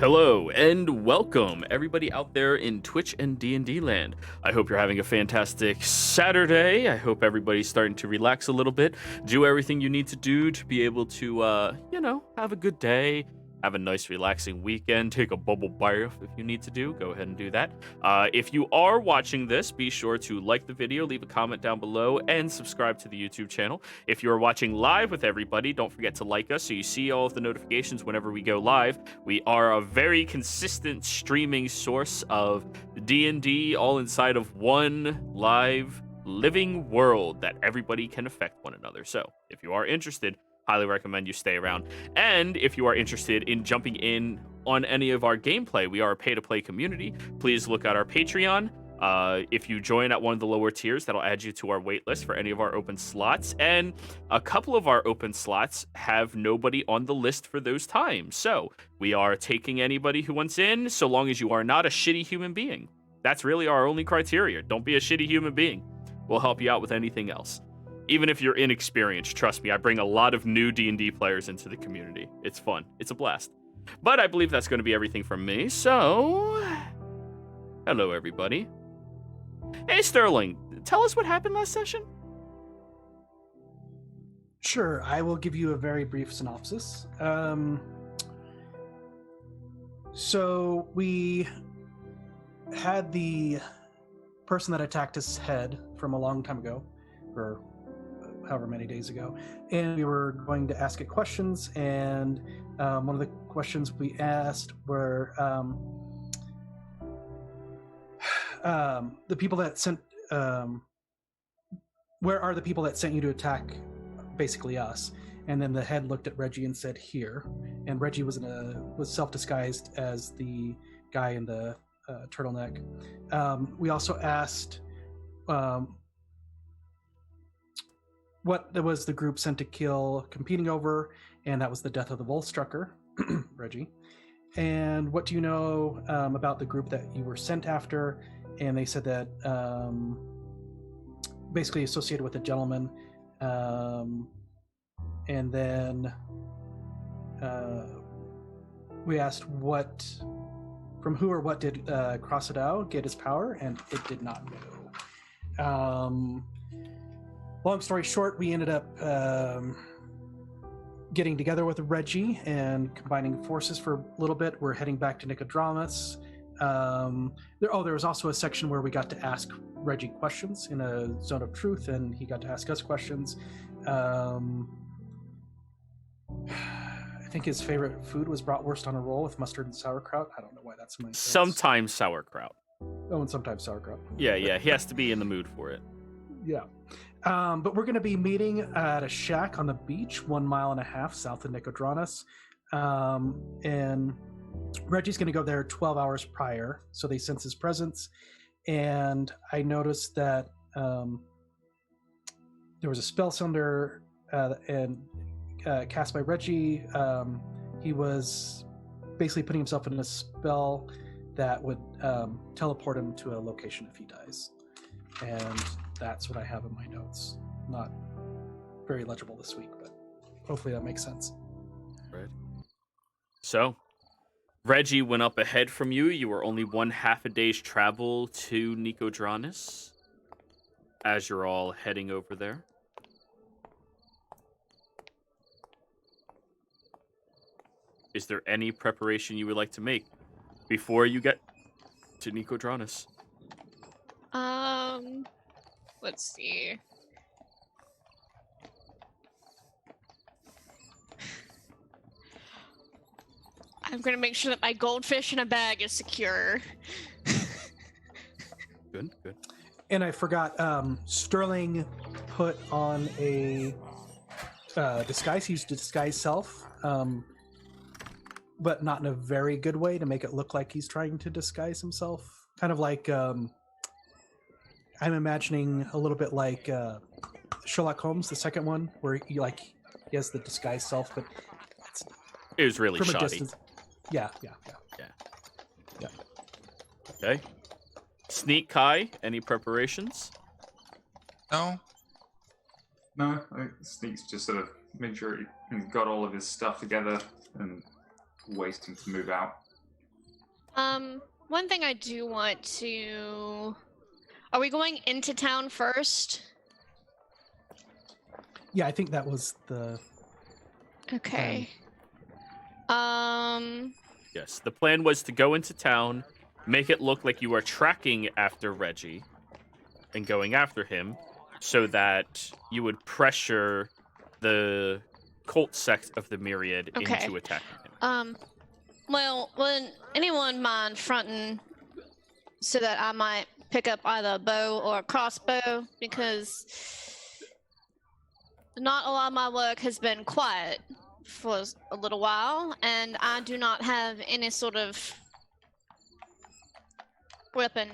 Hello and welcome everybody out there in Twitch and D&D land. I hope you're having a fantastic Saturday. I hope everybody's starting to relax a little bit, do everything you need to do to be able to have a good day, have a nice relaxing weekend, take a bubble bath if you need to do. Go ahead and do that. If you are watching this, be sure to like the video, leave a comment down below, and subscribe to the YouTube channel. If you are watching live with everybody, don't forget to like us so you see all of the notifications whenever we go live. We are a very consistent streaming source of D&D all inside of one live living world that everybody can affect one another. So if you are interested, highly recommend you stay around. And if you are interested in jumping in on any of our gameplay, we are a pay-to-play community. Please look at our Patreon. If you join at one of the lower tiers, that'll add you to our wait list for any of our open slots. And a couple of our open slots have nobody on the list for those times. So we are taking anybody who wants in, so long as you are not a shitty human being. That's really our only criteria. Don't be a shitty human being. We'll help you out with anything else. Even if you're inexperienced, trust me, I bring a lot of new D&D players into the community. It's fun. It's a blast. But I believe that's going to be everything from me. So, hello, everybody. Hey, Sterling, tell us what happened last session. Sure, I will give you a very brief synopsis. So we had the person that attacked his head from a long time ago, or however many days ago, and we were going to ask it questions, and one of the questions we asked were the people that sent where are the people that sent you to attack basically us? And then the head looked at Reggie and said, here. And Reggie was self-disguised as the guy in the turtleneck. We also asked what was the group sent to kill competing over, and that was the death of the Volstrucker, Reggie. And what do you know about the group that you were sent after? And they said that basically associated with a gentleman. And then we asked from who or what did Crossadao get his power, and it did not know. Long story short, we ended up getting together with Reggie and combining forces for a little bit. We're heading back to Nicodramus. There was also a section where we got to ask Reggie questions in a zone of truth, and he got to ask us questions. I think his favorite food was bratwurst on a roll with mustard and sauerkraut. I don't know why that's my favorite. Sometimes sauerkraut. Oh, and sometimes sauerkraut. Yeah, he has to be in the mood for it. Yeah. But we're going to be meeting at a shack on the beach, 1.5 miles south of Nicodramus. And Reggie's going to go there 12 hours prior, so they sense his presence. And I noticed that there was a spell cylinder cast by Reggie. He was basically putting himself in a spell that would teleport him to a location if he dies. And that's what I have in my notes. Not very legible this week, but hopefully that makes sense. Right. So, Reggie went up ahead from you. You were only half a day's travel to Nicodramus as you're all heading over there. Is there any preparation you would like to make before you get to Nicodramus? Let's see. I'm gonna make sure that my goldfish in a bag is secure. Good. And I forgot, Sterling put on a disguise. He used to disguise self, but not in a very good way to make it look like he's trying to disguise himself. Kind of like, I'm imagining a little bit like Sherlock Holmes, the second one, where he has the disguised self, but it was really from shoddy. A distance. Yeah. Okay. Sneak Kai, any preparations? No. I think Sneak's just sort of made sure he got all of his stuff together and waiting to move out. One thing I do want to. Are we going into town first? Yeah, I think that was the. Okay. Yes, the plan was to go into town, make it look like you are tracking after Reggie and going after him so that you would pressure the cult sect of the Myriad Okay. into attacking him. Well, would anyone mind fronting so that I might pick up either a bow or a crossbow? Because not a lot of my work has been quiet for a little while, and I do not have any sort of weapon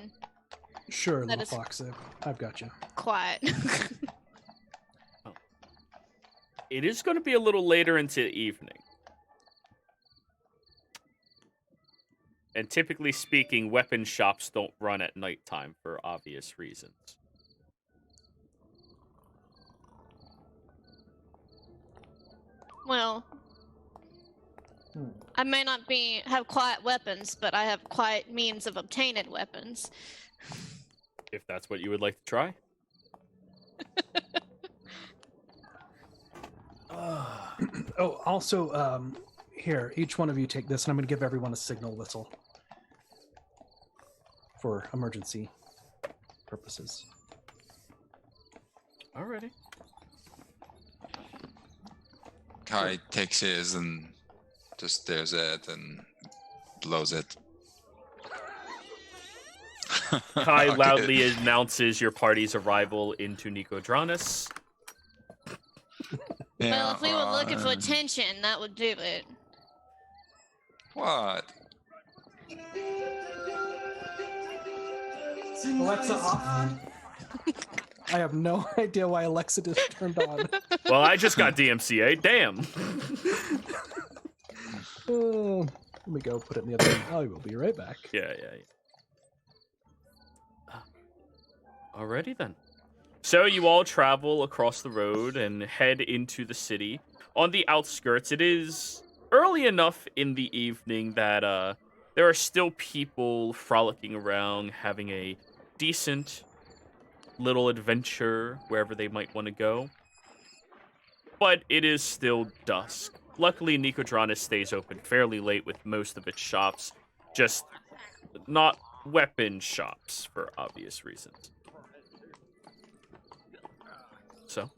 Sure, That little is- fox. I've got you. quiet. It is going to be a little later into the evening. And typically speaking, weapon shops don't run at nighttime for obvious reasons. Well, I may not have quiet weapons, but I have quiet means of obtaining weapons. If that's what you would like to try. Oh, also, here, each one of you take this, and I'm going to give everyone a signal whistle for emergency purposes. Alrighty. Kai takes his and just stares at it and blows it. Kai Okay. loudly announces your party's arrival into Nicodranus. Yeah, Well, if we were looking for uh, attention, that would do it. What? Alexa off. I have no idea why Alexa just turned on. Well, I just got DMCA. Damn. Let me go put it in the other room. I will be right back. Yeah. Alrighty then. So you all travel across the road and head into the city. On the outskirts, it is early enough in the evening that there are still people frolicking around, having a decent little adventure wherever they might want to go. But it is still dusk. Luckily, Nicodranus stays open fairly late with most of its shops, just not weapon shops for obvious reasons. So,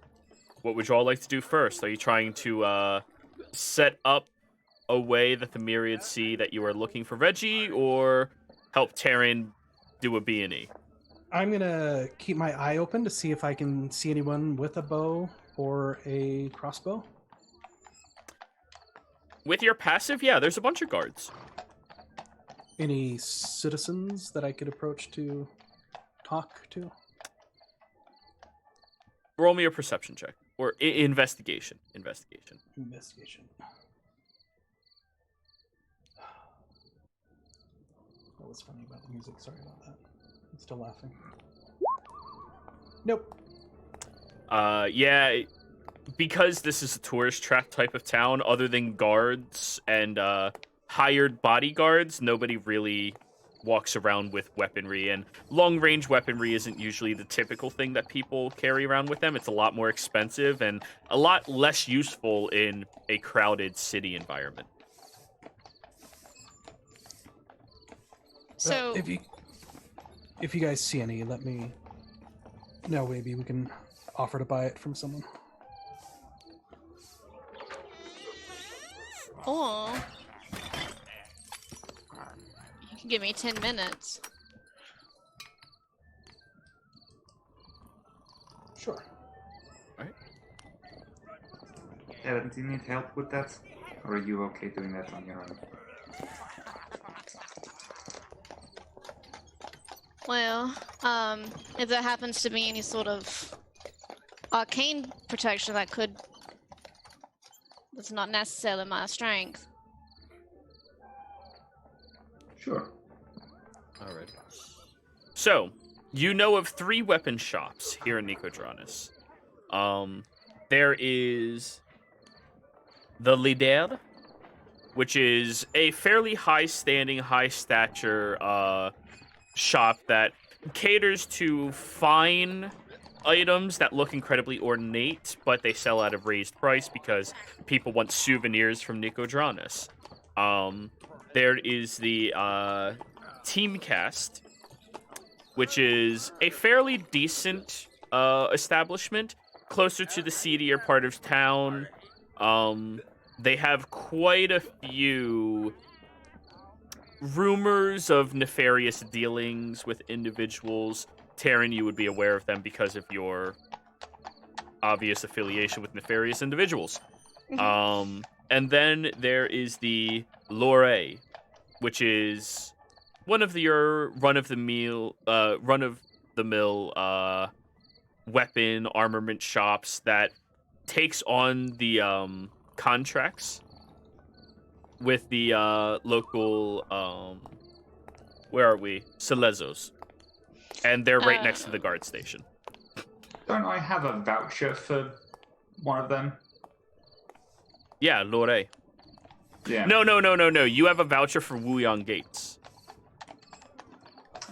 what would you all like to do first? Are you trying to set up a way that the Myriad see that you are looking for Reggie, or help Taryn do a B&E? I'm going to keep my eye open to see if I can see anyone with a bow or a crossbow. With your passive, yeah, there's a bunch of guards. Any citizens that I could approach to talk to? Roll me a perception check. Or investigation. Investigation. What was funny about the music? Sorry about that. I'm still laughing. Nope. Yeah, because this is a tourist trap type of town, other than guards and hired bodyguards, nobody really walks around with weaponry, and long-range weaponry isn't usually the typical thing that people carry around with them. It's a lot more expensive and a lot less useful in a crowded city environment. So, Well, if you guys see any, let me know. Maybe we can offer to buy it from someone. or you can give me 10 minutes. Sure. Evan, do you need help with that? Or are you okay doing that on your own? Well, if there happens to be any sort of arcane protection that's not necessarily my strength. Sure. All right. So, you know of 3 weapon shops here in Nicodranus. There is the Lider, which is a fairly high-standing, high-stature shop that caters to fine items that look incredibly ornate, but they sell at a raised price because people want souvenirs from Nicodranus. There is the Teamcast, which is a fairly decent establishment, closer to the seedier part of town. They have quite a few rumors of nefarious dealings with individuals. Taryn, you would be aware of them because of your obvious affiliation with nefarious individuals. And then there is the Lore, which is one of your run-of-the-mill weapon armament shops that takes on the contracts with the local where are we? Salezos. And they're right next to the guard station. Don't I have a voucher for one of them? Yeah, Lore. Yeah. No. You have a voucher for Wuyang Gates.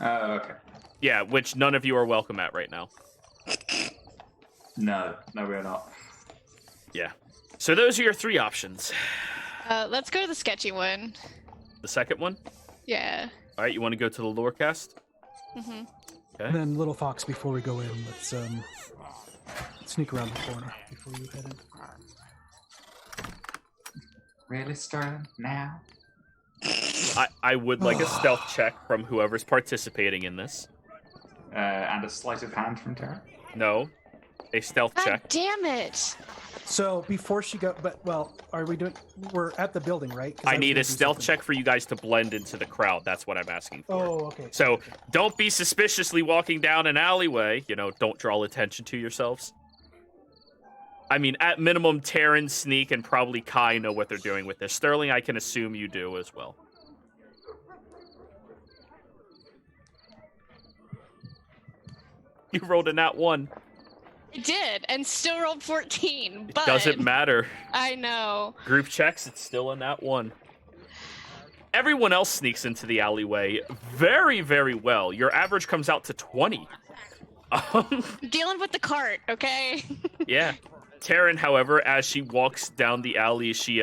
Okay. Yeah, which none of you are welcome at right now. No, we're not. Yeah. So those are your three options. Let's go to the sketchy one. The second one? Yeah. All right, you want to go to the Lorecast? Mm-hmm. Okay. And then Little Fox, before we go in, let's sneak around the corner before you head in. Really, Sterling? Now? I would like a stealth check from whoever's participating in this. And a sleight of hand from Tara? No. A stealth God check. damn it! So before she go, are we doing? We're at the building, right? 'Cause I was need gonna a do stealth something. check for you guys to blend into the crowd. That's what I'm asking for. Oh, okay. So don't be suspiciously walking down an alleyway. Don't draw attention to yourselves. I mean, at minimum, Taryn, Sneak, and probably Kai know what they're doing with this. Sterling, I can assume you do as well. You rolled a nat 1. I did, and still rolled 14, but... Doesn't matter. I know. Group checks, it's still a nat 1. Everyone else sneaks into the alleyway very, very well. Your average comes out to 20. Dealing with the cart, okay? Yeah. Taryn, however, as she walks down the alley, she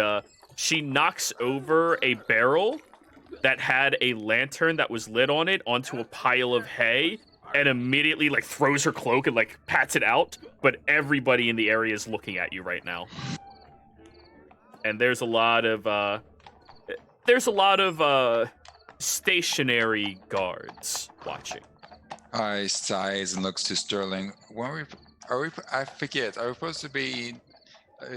knocks over a barrel that had a lantern that was lit on it onto a pile of hay, and immediately throws her cloak and pats it out. But everybody in the area is looking at you right now, and there's a lot of stationary guards watching. I sighs and looks to Sterling. I forget. Are we supposed to be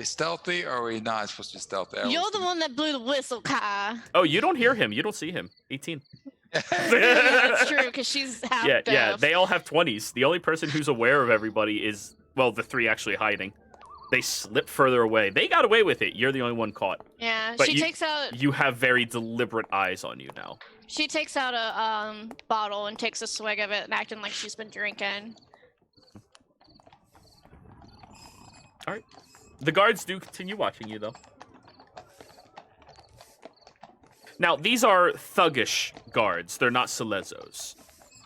stealthy, or are we not supposed to be stealthy? You're the one that blew the whistle, Kai. Oh, you don't hear him. You don't see him. 18. Yeah, that's true, because she's half Yeah, deaf. they all have 20s. The only person who's aware of everybody is, well, the three actually hiding. They slip further away. They got away with it. You're the only one caught. Yeah, But she takes out... You have very deliberate eyes on you now. She takes out a bottle and takes a swig of it, acting like she's been drinking. All right. The guards do continue watching you, though. Now, these are thuggish guards. They're not Salezos.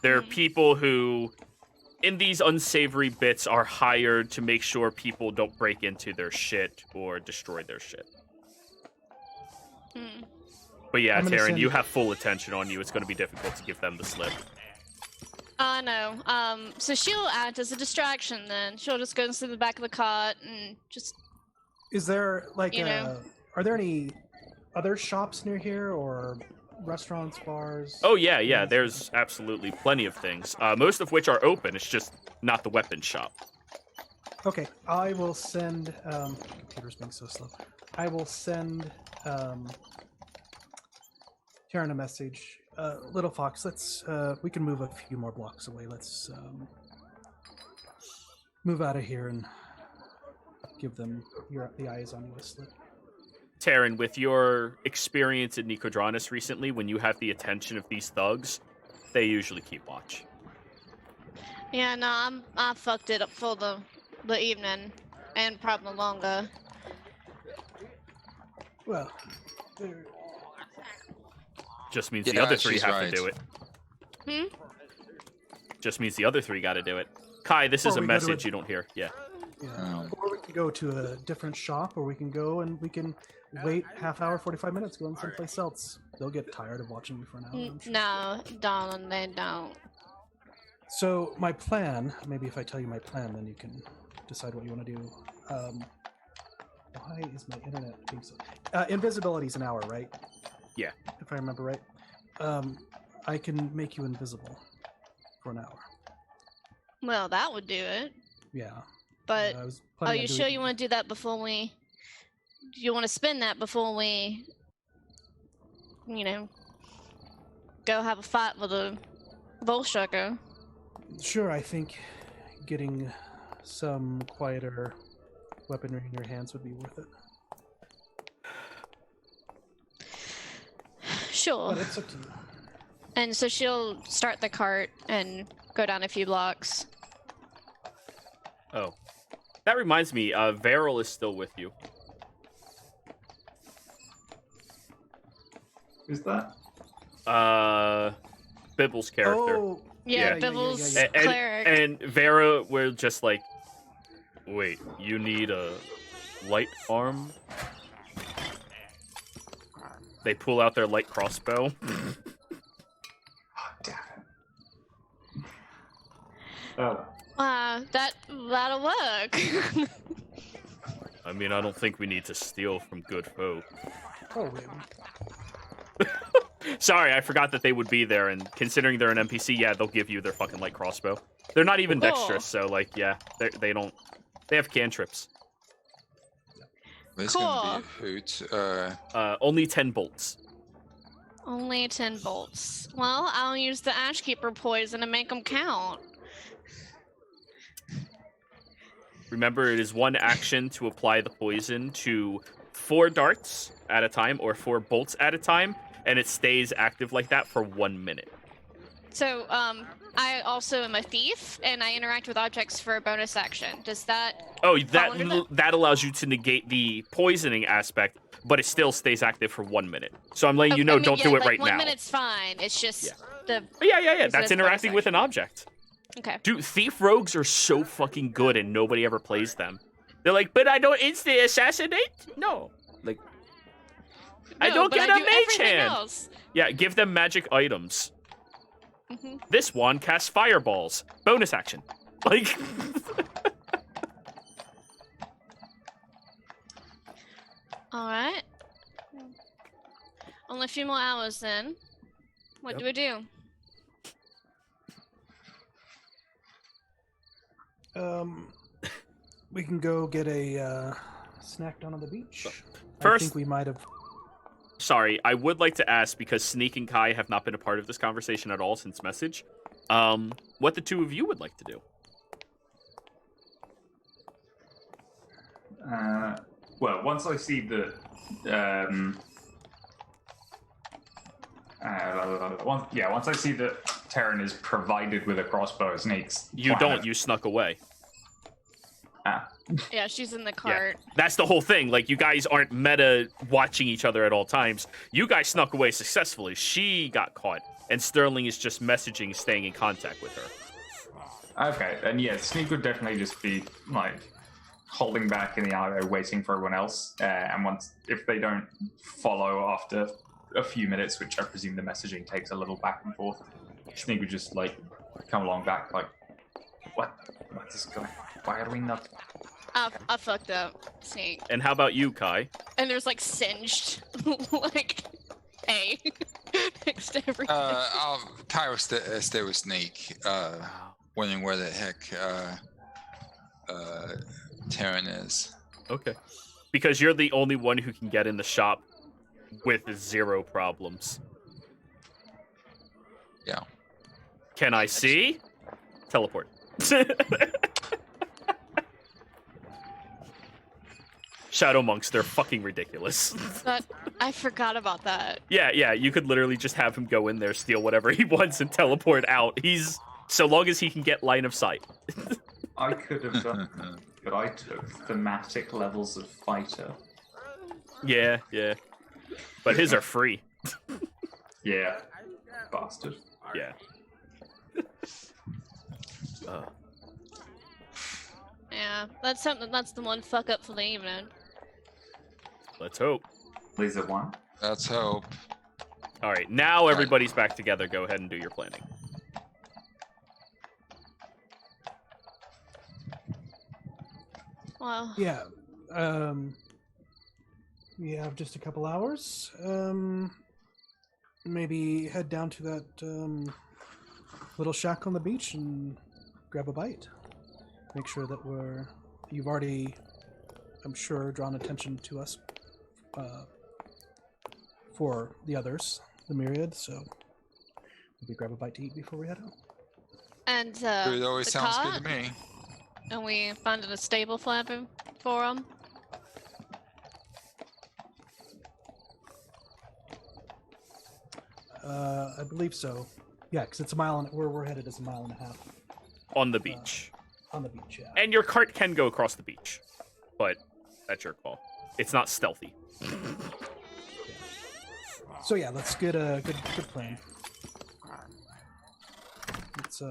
They're people who, in these unsavory bits, are hired to make sure people don't break into their shit or destroy their shit. But yeah, Taryn, you have full attention on you. It's going to be difficult to give them the slip. No. So she'll act as a distraction then. She'll just go into the back of the cot and just... Is there are there any other shops near here, or restaurants, bars? Oh yeah. There's absolutely plenty of things. Most of which are open. It's just not the weapon shop. Okay, I will send. Computer's being so slow. I will send Karen a message. Little Fox, let's. We can move a few more blocks away. Let's move out of here and give them the eyes on you a slip. Taryn, with your experience in Nicodranus recently, when you have the attention of these thugs, they usually keep watch. Yeah, no, I fucked it up for the evening, and probably longer. Well, Just means Yeah, the other three she's have right. to do it. Hmm? Just means the other three got to do it. Kai, this is Or a we go to message a- you don't hear. Yeah. Yeah. Oh. Or we can go to a different shop, or we can go and we can wait half hour, 45 minutes, go in someplace else. They'll get tired of watching me for an hour. I'm sure. No, darling, they don't. So my plan, maybe if I tell you my plan, then you can decide what you want to do. Why is my internet being so... invisibility is an hour, right? Yeah. If I remember right. I can make you invisible for an hour. Well, that would do it. Yeah. But I was are planning on you doing- sure you want to do that before we? You want to spend that before we? Go have a fight with a Volshaker. Sure, I think getting some quieter weaponry in your hands would be worth it. Sure. But it's up to you. And so she'll start the cart and go down a few blocks. Oh. That reminds me, Varel is still with you. Who's that? Bibble's character. Oh, Yeah, yeah, Bibble's yeah. cleric. And Vera were just like, wait, you need a light arm? They pull out their light crossbow. Oh, damn it. Oh, That'll work. I mean, I don't think we need to steal from good folk. Oh, wait. Sorry, I forgot that they would be there, and considering they're an NPC, yeah, they'll give you their fucking light crossbow. They're not even Cool. dexterous, so, like, yeah, they don't... They have cantrips. This is gonna be a hoot. Only 10 bolts. Only 10 bolts. Well, I'll use the Ashkeeper poison to make them count. Remember, it is one action to apply the poison to 4 darts at a time, or 4 bolts at a time, and it stays active like that for 1 minute. So, I also am a thief, and I interact with objects for a bonus action. Does that... Oh, under that? that allows you to negate the poisoning aspect, but it still stays active for 1 minute. So I'm letting you know, I mean, don't yeah, do it like, right 1 now. minute's fine. It's just the... Yeah. Use it That's as a interacting bonus with an object. Okay. Dude, thief rogues are so fucking good, and nobody ever plays them. They're like, but I don't instant assassinate? No. Like, I No, don't but get I a do mage everything hand. else. Yeah, give them magic items. Mhm. This one casts fireballs. Bonus action. Like, All right. Only a few more hours then. What Yep. do we do? We can go get a snack down on the beach. I First- think we might have. sorry, I would like to ask, because Sneak and Kai have not been a part of this conversation at all since message, what the two of you would like to do. well, once I see that, once I see that Terran is provided with a crossbow, Snake's You plan don't, it. you snuck away. Ah, Yeah, she's in the cart. That's the whole thing. Like, you guys aren't meta watching each other at all times. You guys snuck away successfully. She got caught, and Sterling is just messaging, staying in contact with her. okay, then yeah, Sneak would definitely just be like holding back in the alleyway, waiting for everyone else. And if they don't follow after a few minutes, which I presume the messaging takes a little back and forth, Sneak would just like come along back, like, what is going? Why are we not? I fucked up. Snake. And how about you, Kai? And there's like singed, like, A next to everything. I'll Kyra stay with Sneak, wondering where the heck Terran is. Okay. Because you're the only one who can get in the shop with 0 problems. Yeah. Can I see? Teleport. Shadow monks, they're fucking ridiculous. But I forgot about that. Yeah, you could literally just have him go in there, steal whatever he wants, and teleport out. He's... so long as he can get line of sight. I could have done, but I took thematic levels of fighter. Yeah. But his are free. Yeah. Bastard. Yeah. Yeah, that's something. That's the one fuck up for the evening. Let's hope. Blizzard 1. Let's hope. All right, now everybody's back together. Go ahead and do your planning. Well, Yeah. We have just a couple hours. Maybe head down to that little shack on the beach and grab a bite. Make sure that you've already, I'm sure, drawn attention to us for the others, the myriad. So maybe grab a bite to eat before we head out. and It always the sounds cart, good to me. and we finding a stable flapper for them. I believe so. Yeah, because it's a mile and where we're headed is a mile and a half On the beach. on the beach. Yeah. And your cart can go across the beach. But that's your call. It's not stealthy. So yeah, let's get a good plan. Let's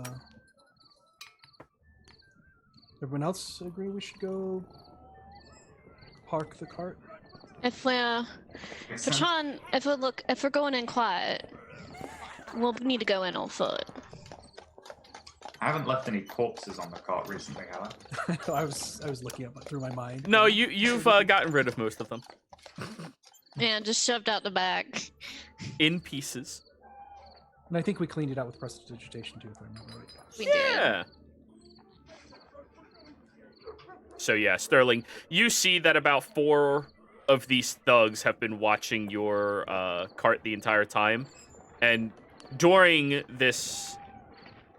everyone else agree we should go park the cart? If we're if we're going in quiet, we'll need to go in on foot. I haven't left any corpses on the cart recently, have I? I was looking up through my mind. No, you've gotten rid of most of them. Yeah, just shoved out the back. In pieces. And I think we cleaned it out with prestidigitation too, if I remember right. We did. Yeah. So yeah, Sterling, you see that about 4 of these thugs have been watching your cart the entire time, and during this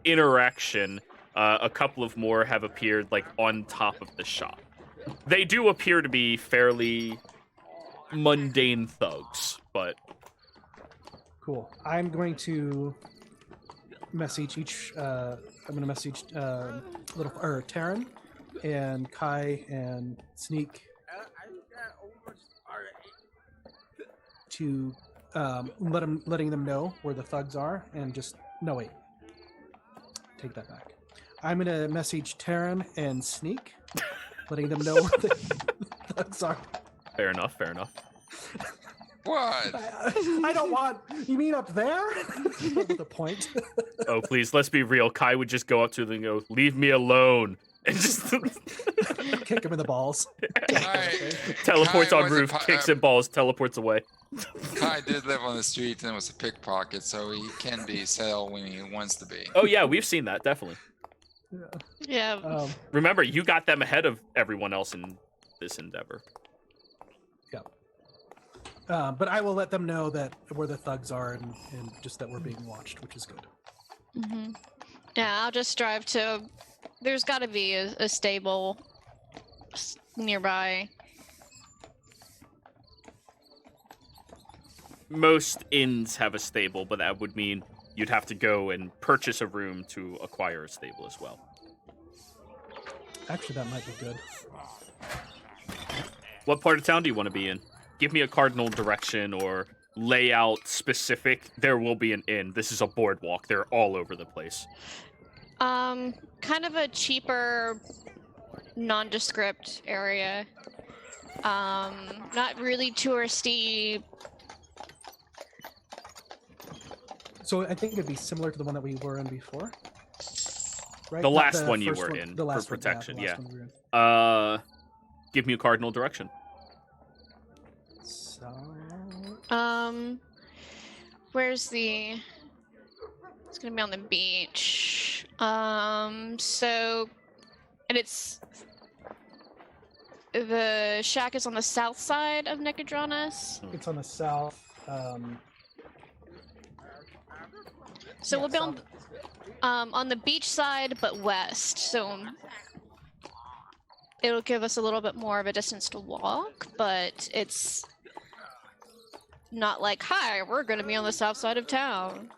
interaction, a couple of more have appeared like on top of the shop. They do appear to be fairly mundane thugs, but Cool. I'm going to message each. I'm going to message Taryn and Kai and Sneak to letting them know where the thugs are, and just no wait. Take that back. I'm going to message Taryn and Sneak, letting them know where the thugs are. fair enough, fair enough. What? I don't want. You mean up there? The point. Oh, please, let's be real. Kai would just go up to them and go, "Leave me alone," and just Kick him in the balls. teleports Kai on was a roof, kicks at balls, teleports away. Kai did live on the street and was a pickpocket, so he can be sale when he wants to be. Oh yeah, we've seen that, definitely. Yeah. Remember, you got them ahead of everyone else in this endeavor. But I will let them know that where the thugs are and just that we're being watched, which is good. Mm-hmm. Yeah, I'll just drive to. There's got to be a stable nearby. Most inns have a stable, but that would mean you'd have to go and purchase a room to acquire a stable as well. Actually, that might be good. What part of town do you want to be in? Give me a cardinal direction or layout specific. There will be an inn. This is a boardwalk. They're all over the place. Kind of a cheaper, nondescript area. Not really touristy. So I think it'd be similar to the one that we were in before, right? The Not last one you first were in the last for one, protection, the yeah. last one we were in. Give me a cardinal direction. So, Where's the? It's gonna be on the beach. So, and it's the shack is on the south side of Nicodranus. it's on the south. So Yeah, we'll be on the beach side, but west. So it'll give us a little bit more of a distance to walk, but it's not like, hi, we're going to be on the south side of town.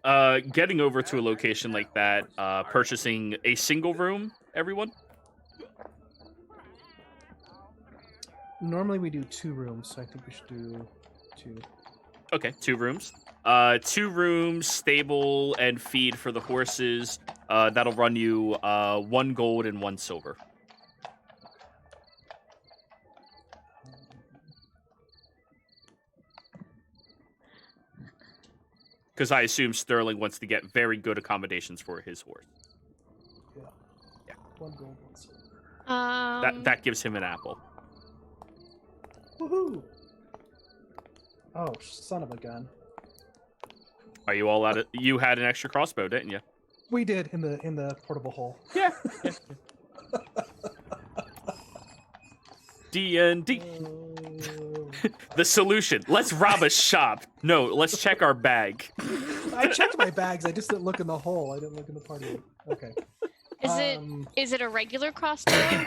Okay. Getting over to a location like that, purchasing a single room, everyone? Normally we do 2 rooms, so I think we should do 2. Okay, 2 rooms. 2 rooms, stable, and feed for the horses. That'll run you 1 gold and 1 silver. Because I assume Sterling wants to get very good accommodations for his horse. Yeah. 1 gold, 1 silver. That gives him an apple. Woohoo! Oh, son of a gun. Are you all out of? You had an extra crossbow, didn't you? We did in the portable hole. Yeah. D&D. The solution. Let's rob a shop. No, let's check our bag. I checked my bags. I just didn't look in the hole. I didn't look in the party. Okay. Is it a regular crossbow?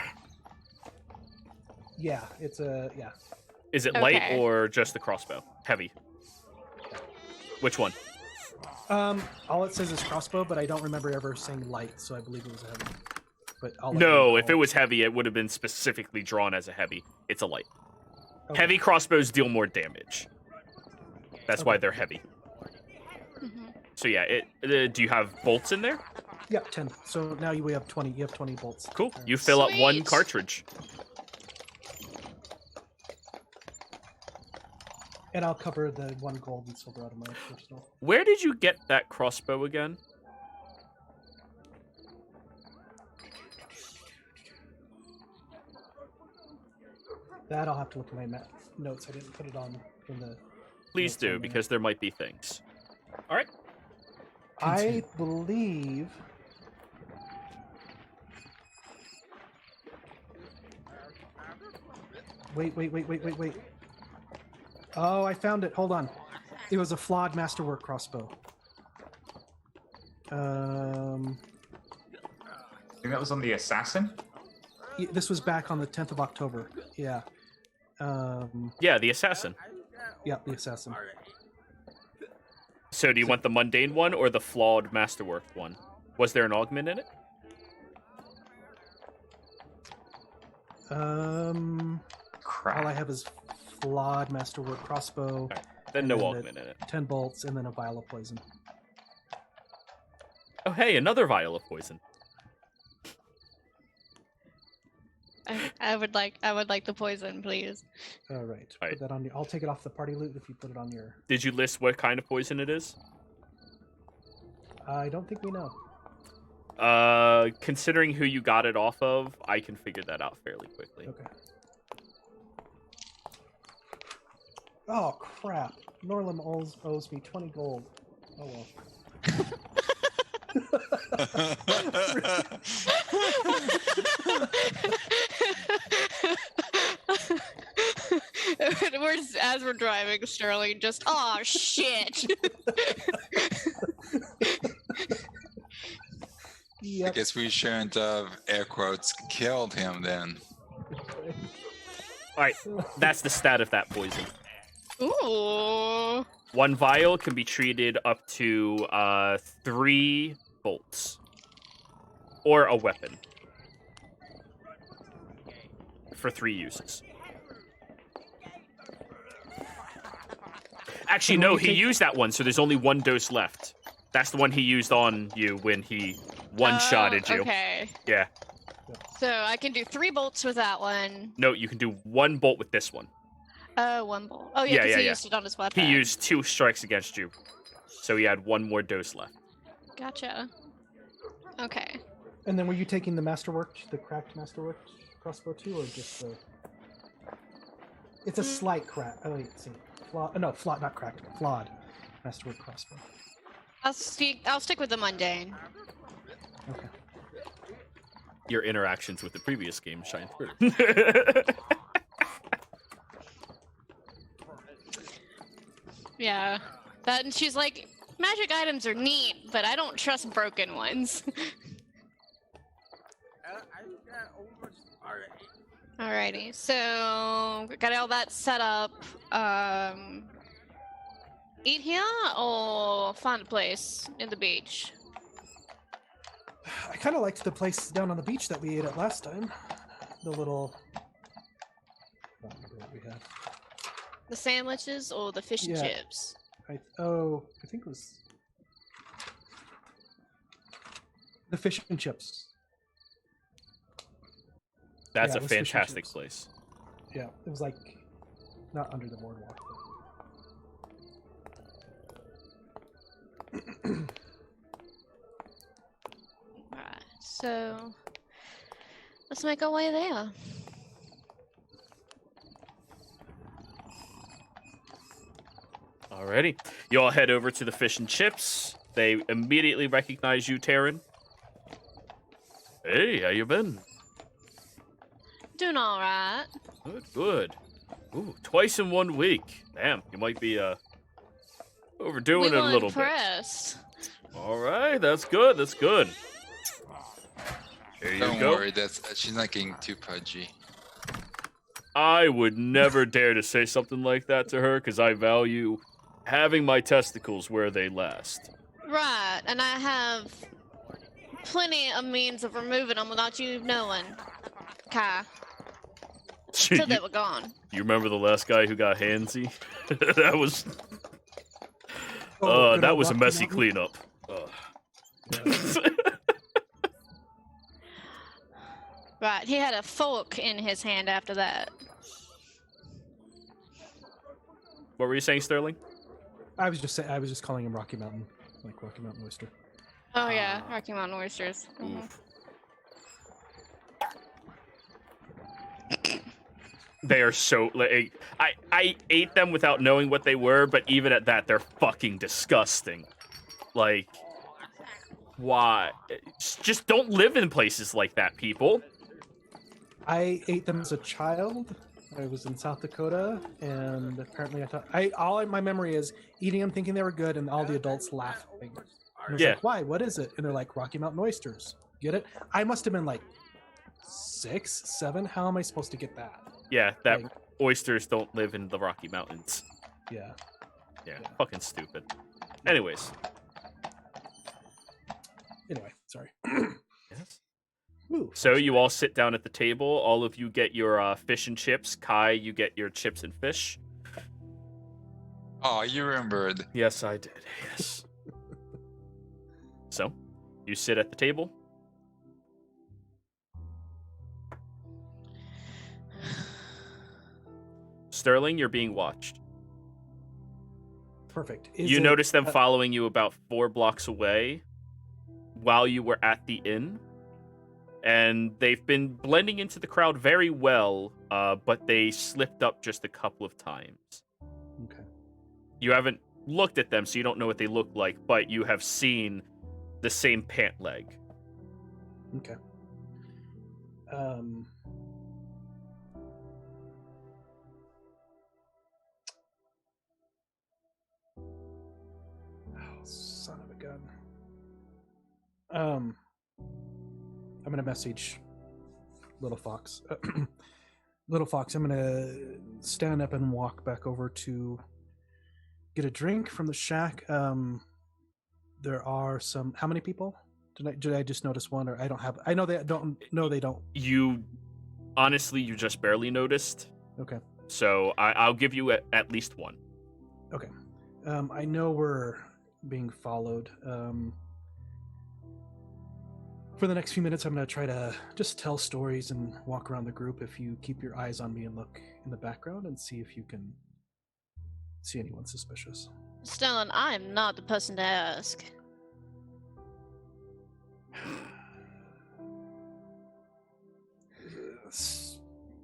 Yeah, it's a yeah. Is it light Okay. or just the crossbow? Heavy. Which one? All it says is crossbow, but I don't remember ever saying light, so I believe it was a heavy. But I'll let No, you if know. it was heavy, it would have been specifically drawn as a heavy. It's a light. Okay. Heavy crossbows deal more damage. That's why they're heavy. Mhm. So yeah, do you have bolts in there? Yeah, 10. So now we have 20. You have 20 bolts. Cool. You fill up 1 Sweet. cartridge. And I'll cover the 1 gold and silver out of my personal. Where did you get that crossbow again? That I'll have to look at my notes. I didn't put it on in the. Please notes do, on there. because there might be things. All right. I believe. Wait. Oh, I found it. Hold on. It was a flawed masterwork crossbow. I think that was on the assassin. This was back on the 10th of October. Yeah. Yeah, the assassin. Yeah, the assassin. So do you want the mundane one or the flawed masterwork one? Was there an augment in it? Crap. All I have is flawed masterwork crossbow, Then And no then augment in it. 10 bolts, and then a vial of poison. Oh, hey, another vial of poison. I would like the poison, please. All right. All right. Put that on your. I'll take it off the party loot if you put it on your. Did you list what kind of poison it is? I don't think we know. Considering who you got it off of, I can figure that out fairly quickly. Okay. Oh crap! Norlam owes me 20 gold. Oh well. As we're driving, Sterling just, oh shit. I Yep. guess we shouldn't have, air quotes, killed him then. All right, that's the stat of that poison. Ooh. 1 vial can be treated up to 3 bolts. Or a weapon. For 3 uses. Actually, And no, when you he take- used that one, so there's only 1 dose left. That's the one he used on you when he one-shotted you. Okay. Yeah. So I can do 3 bolts with that one. No, you can do 1 bolt with this one. Oh, 1 bolt. Oh, yeah, Yeah, because yeah, he yeah. used it on his weapon. He used 2 strikes against you. So he had 1 more dose left. Gotcha. Okay. And then were you taking the masterwork, the cracked masterwork crossbow too, or just the? It's a slight crack. Oh wait, see, flawed, not cracked, flawed masterwork crossbow. I'll stick with the mundane. Okay. Your interactions with the previous game shine through. Yeah. That, and she's like, magic items are neat, but I don't trust broken ones. Alrighty, so got all that set up. Eat here or find a place in the beach? I kind of liked the place down on the beach that we ate at last time. The little. we had. The sandwiches or the fish and Yeah. chips? I think it was the fish and chips. That's Yeah, a it was fish and fantastic chips. place. Yeah, it was like not under the boardwalk. Right. So let's make our way there. Alrighty. You all head over to the fish and chips. They immediately recognize you, Taryn. Hey, how you been? Doing all right. Good, good. Ooh, twice in 1 week. Damn, you might be overdoing We it a were little impressed. bit. All right, that's good. That's good. Here you Don't go. worry, she's not getting too pudgy. I would never dare to say something like that to her because I value having my testicles where they last. Right, and I have plenty of means of removing them without you knowing, Kai. Till they were gone. You remember the last guy who got handsy? That was good that old was a Rocky messy Mountain. cleanup. Ugh. Right, he had a fork in his hand after that. What were you saying, Sterling? I was just calling him Rocky Mountain, like Rocky Mountain oyster. Oh yeah, Rocky Mountain oysters. Mhm. Oof. They are so like I ate them without knowing what they were, but even at that, they're fucking disgusting. Like, why? Just don't live in places like that, people. I ate them as a child. I was in South Dakota, and apparently my memory is eating them, thinking they were good, and all the adults laughing. And I was Yeah. like, why? What is it? And they're like, Rocky Mountain oysters. Get it? I must have been like 6, 7. How am I supposed to get that? Yeah, that Like, oysters don't live in the Rocky Mountains. yeah. Yeah, Yeah. fucking stupid. Anyways. Anyway, sorry. Yes. Woo. So you all sit down at the table. All of you get your fish and chips. Kai, you get your chips and fish. Oh, you remembered. Yes, I did. Yes. So, you sit at the table. Sterling, you're being watched. Perfect. You notice them following you about 4 blocks away while you were at the inn. And they've been blending into the crowd very well, but they slipped up just a couple of times. Okay. You haven't looked at them, so you don't know what they look like, but you have seen the same pant leg. Okay. Oh, son of a gun. I'm gonna message Little Fox. Little Fox, I'm gonna stand up and walk back over to get a drink from the shack. There are some. How many people? Did I just notice one, or I don't have? I know they don't. No, they don't. You just barely noticed. Okay. So I'll give you at least one. Okay. I know we're being followed. For the next few minutes, I'm going to try to just tell stories and walk around the group. If you keep your eyes on me and look in the background and see if you can see anyone suspicious. Stellan, I am not the person to ask.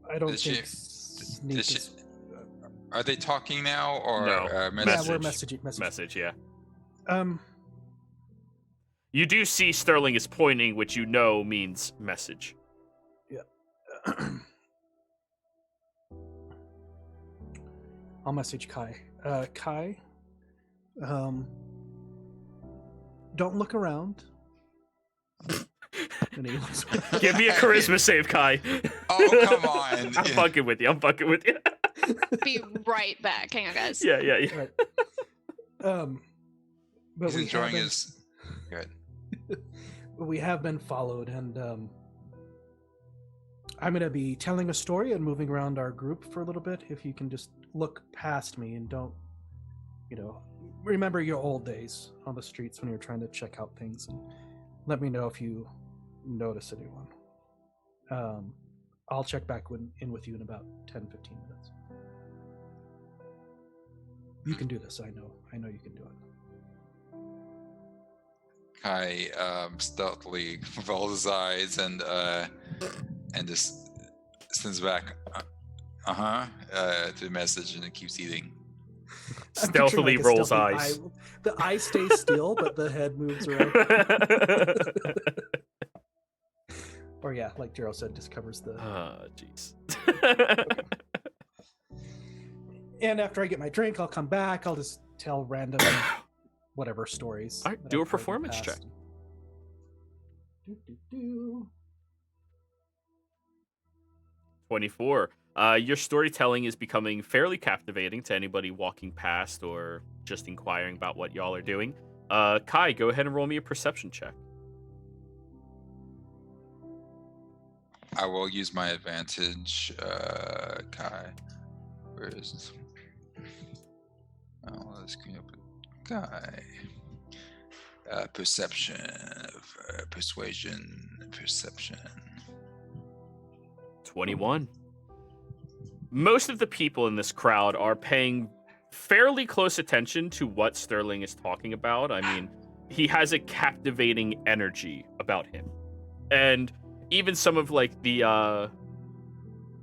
I don't Did think. did she- Are they talking now or No. Yeah, message? we're messaging. Message, yeah. Um. You do see Sterling is pointing, which you know means message. I'll message Kai. Kai. Don't look around. And he looks- Give me a charisma save, Kai. Oh, come on. I'm fucking with you. Be right back. Hang on, guys. Yeah. Right. But He's we enjoying have been- his. Good. but we have been followed, and I'm going to be telling a story and moving around our group for a little bit. If you can just look past me and don't, remember your old days on the streets when you were trying to check out things. And let me know if you notice anyone. I'll check back in with you in about 10, 15 minutes. You can do this. I know you can do it. Kai stealthily rolls his eyes and just sends back to the message and keeps eating. Stealthily like rolls stealthy eyes. The eye stays still, but the head moves around. Or yeah, like Jero said, just covers the. Jeez. And after I get my drink, I'll come back. I'll just tell random whatever stories. All right, that do I've a heard in the performance check. past. Do. 24. Your storytelling is becoming fairly captivating to anybody walking past or just inquiring about what y'all are doing. Kai, go ahead and roll me a perception check. I will use my advantage, Kai. Where is this? Oh, let's clean up Kai. Perception, persuasion, perception. 21. Most of the people in this crowd are paying fairly close attention to what Sterling is talking about. I mean, he has a captivating energy about him. And even some of like the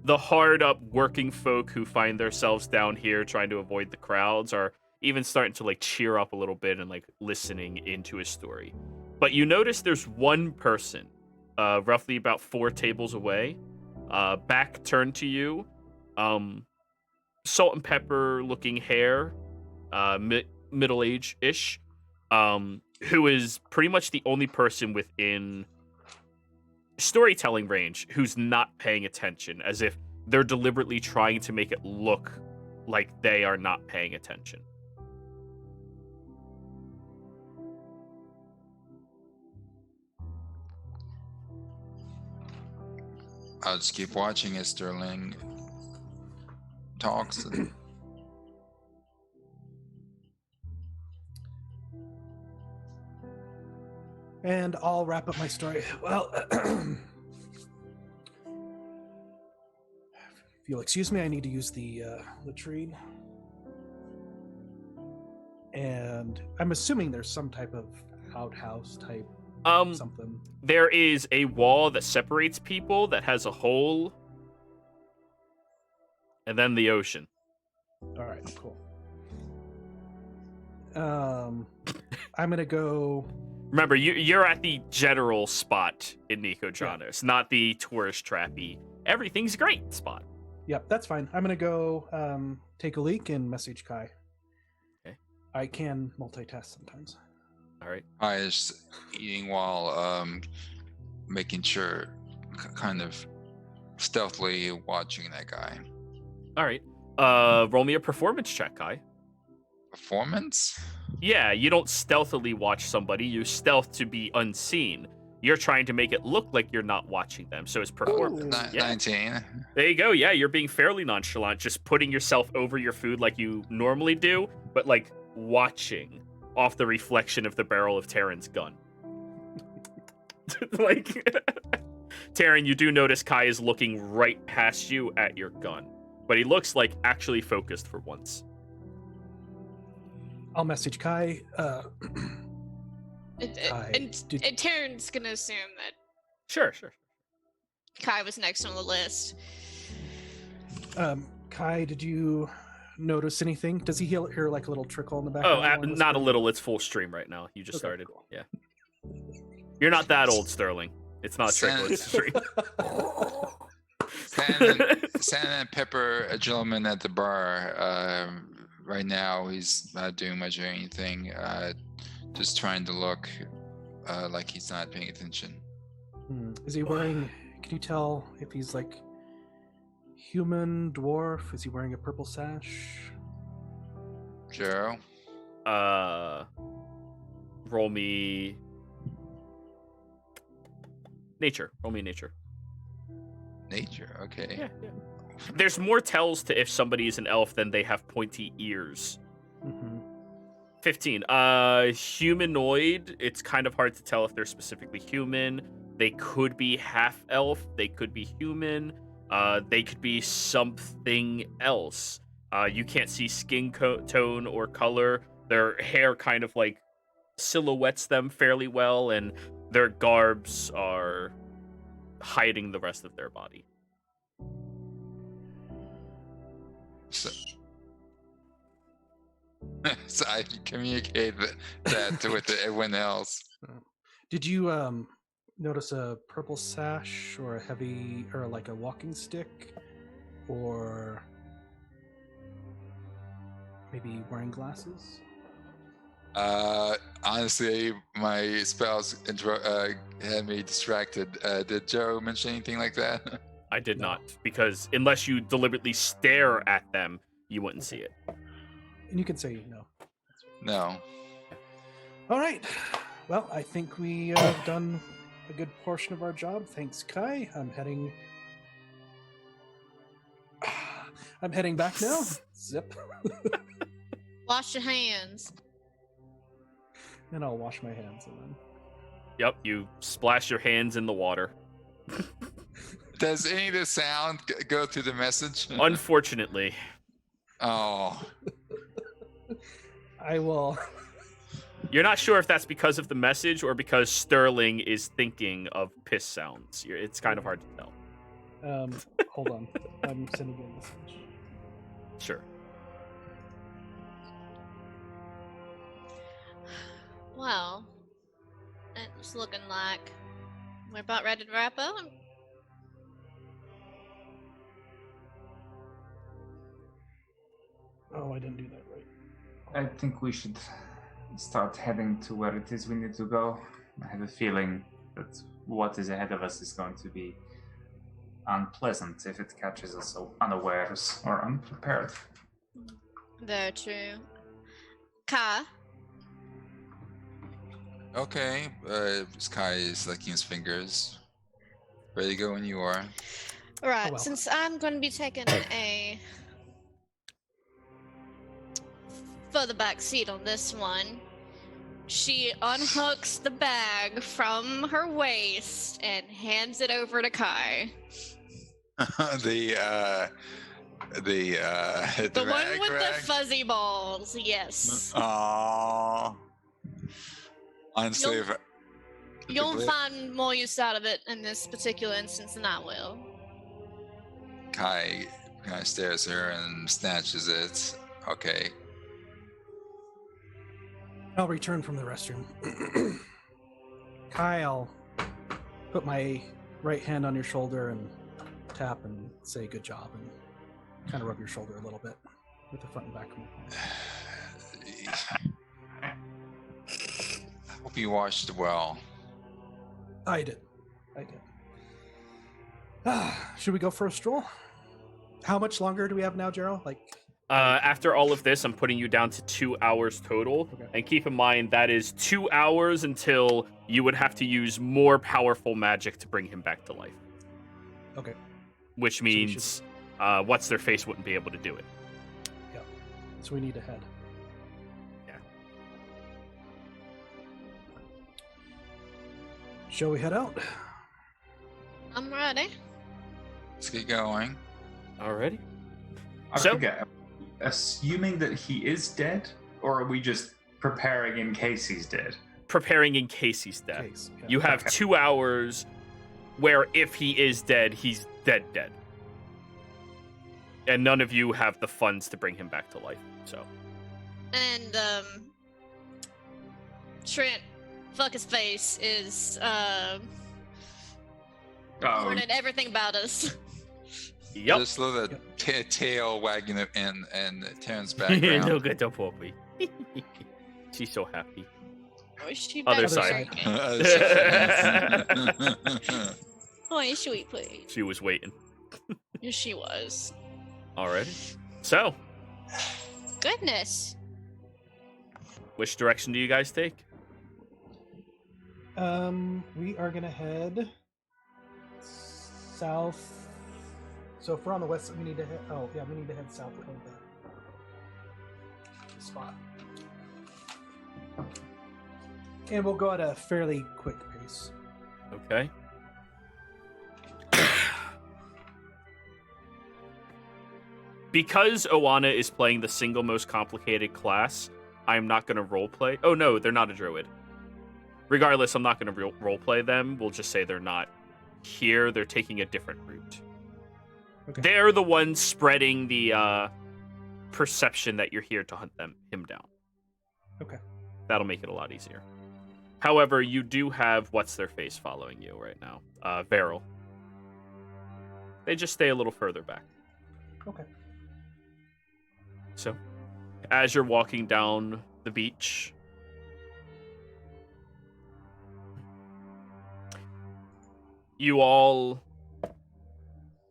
hard up working folk who find themselves down here trying to avoid the crowds are even starting to like cheer up a little bit and like listening into his story. But you notice there's one person, roughly about 4 tables away, back turned to you, salt and pepper looking hair, middle age ish, who is pretty much the only person within storytelling range who's not paying attention, as if they're deliberately trying to make it look like they are not paying attention. I'll just keep watching as Sterling talks. And I'll wrap up my story. Well, if you'll excuse me, I need to use the latrine. And I'm assuming there's some type of outhouse type something. There is a wall that separates people that has a hole, and then the ocean. All right, cool. I'm gonna go. Remember, you're at the general spot in Nicodranos, not the tourist trappy. Everything's great spot. Yep, that's fine. I'm gonna go take a leak and message Kai. Okay. I can multitask sometimes. All right. I is eating while making sure, kind of stealthily watching that guy. All right. Roll me a performance check, Kai. Performance? Yeah, you don't stealthily watch somebody. You stealth to be unseen. You're trying to make it look like you're not watching them. So it's performance. Ooh. Yeah. 19. There you go. Yeah, you're being fairly nonchalant, just putting yourself over your food like you normally do, but like watching off the reflection of the barrel of Terran's gun. Like, Terran, you do notice Kai is looking right past you at your gun, but he looks like actually focused for once. I'll message Kai. And Terran's gonna assume that Sure. Kai was next on the list. Kai, did you notice anything? Does he hear like a little trickle in the Oh, background? not a little. It's full stream right now. You just Okay, started. cool. Yeah. You're not that old, Sterling. It's not a trickle. It's a stream. Sand and Pepper, a gentleman at the bar. Right now, he's not doing much of anything. Just trying to look like he's not paying attention. Is he wearing? Can you tell if he's like human, dwarf? Is he wearing a purple sash? Jero? Roll me nature. Roll me nature. Nature. Okay. Yeah, yeah. There's more tells to if somebody is an elf than they have pointy ears. Mm-hmm. 15. Humanoid. It's kind of hard to tell if they're specifically human. They could be half elf. They could be human. They could be something else. You can't see skin tone or color. Their hair kind of like silhouettes them fairly well, and their garbs are hiding the rest of their body. So, so I can communicate that with everyone else. Did you notice a purple sash or a heavy or like a walking stick, or maybe wearing glasses? Honestly, my spells had me distracted. Did Joe mention anything like that? I did No. not, because unless you deliberately stare at them, you wouldn't see it. And you can say no. No. All right. Well, I think we have done a good portion of our job. Thanks, Kai. I'm heading back now. Zip. Wash your hands. And I'll wash my hands and then. Yep, you splash your hands in the water. Does any of the sound go through the message? Unfortunately. Oh. I will. You're not sure if that's because of the message or because Sterling is thinking of piss sounds. It's kind of hard to tell. Hold on. I'm sending you a message. Sure. Well, it's looking like we're about ready to wrap up. Oh, I didn't do that right. I think we should start heading to where it is we need to go. I have a feeling that what is ahead of us is going to be unpleasant if it catches us unawares or unprepared. Very true. Kai, Okay. Sky is licking his fingers. Ready to go when you are. right, well. since I'm going to be taking a further back seat on this one, she unhooks the bag from her waist and hands it over to Kai. The The one rag, with rag? the fuzzy balls, yes. Aww. Honestly, You'll- if You'll believe- find more use out of it in this particular instance than I will. Kai kind of stares at her and snatches it. Okay. I'll return from the restroom. Kai, I'll put my right hand on your shoulder and tap and say good job and kind of rub your shoulder a little bit with the front and back of my palm. I hope you washed well. I did. Should we go for a stroll? How much longer do we have now, Gerald? After all of this, I'm putting you down to 2 hours total. Okay. And keep in mind, that is 2 hours until you would have to use more powerful magic to bring him back to life. Okay. Which we means What's-Their-Face wouldn't be able to do it. So we need to head. Yeah. Shall we head out? I'm ready. Let's get going. Alrighty. I So- forget. Assuming that he is dead, or are we just preparing in case he's dead? Preparing in case he's dead. Case, yeah. You have Okay. 2 hours where if he is dead, he's dead. And none of you have the funds to bring him back to life. So And Trent, fuck his face, is learning everything about us. yep. Just love the tail wagging it in Terrence's No background. good to puppy. She's so happy. Oh, she Other better side. marry me. Oh, sweet please. She was waiting. Yes, she was. Alrighty. So, Goodness. which direction do you guys take? We are gonna head southeast. So if we're on the west, we need to head. Oh yeah, we need to head south of the spot. And we'll go at a fairly quick pace. Okay. Because Oana is playing the single most complicated class, I'm not going to roleplay. Oh, no, they're not a druid. Regardless, I'm not going to roleplay them. We'll just say they're not here. They're taking a different route. Okay. They're the ones spreading the perception that you're here to hunt him down. Okay. That'll make it a lot easier. However, you do have What's-Their-Face following you right now. Varel. They just stay a little further back. Okay. So, as you're walking down the beach, you all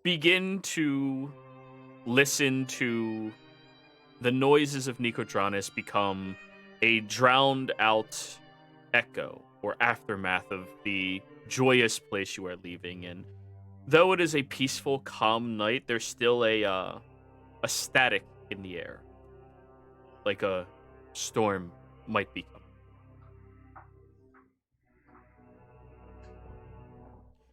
begin to listen to the noises of Nicodranas become a drowned out echo or aftermath of the joyous place you are leaving. And though it is a peaceful, calm night, there's still a static in the air, like a storm might be coming.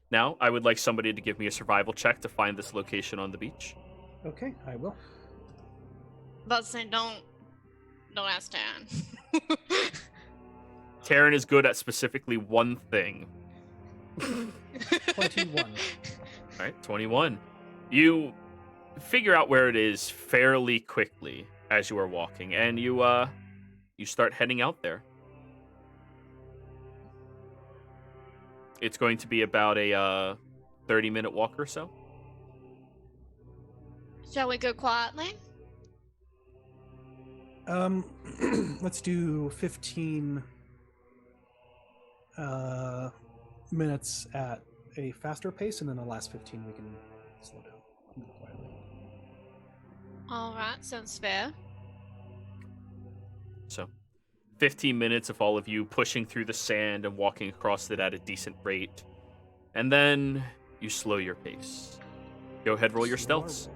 Now, I would like somebody to give me a survival check to find this location on the beach. Okay, I will. But say don't ask Dan. Taryn is good at specifically one thing. 21. All right, 21. You figure out where it is fairly quickly as you are walking, and you start heading out there. It's going to be about a 30-minute walk or so. Shall we go quietly? Let's do 15 minutes at a faster pace, and then the last 15 we can slow down and go quietly. All right, sounds fair. So, 15 minutes of all of you pushing through the sand and walking across it at a decent rate. And then you slow your pace. Go ahead, roll your stealths.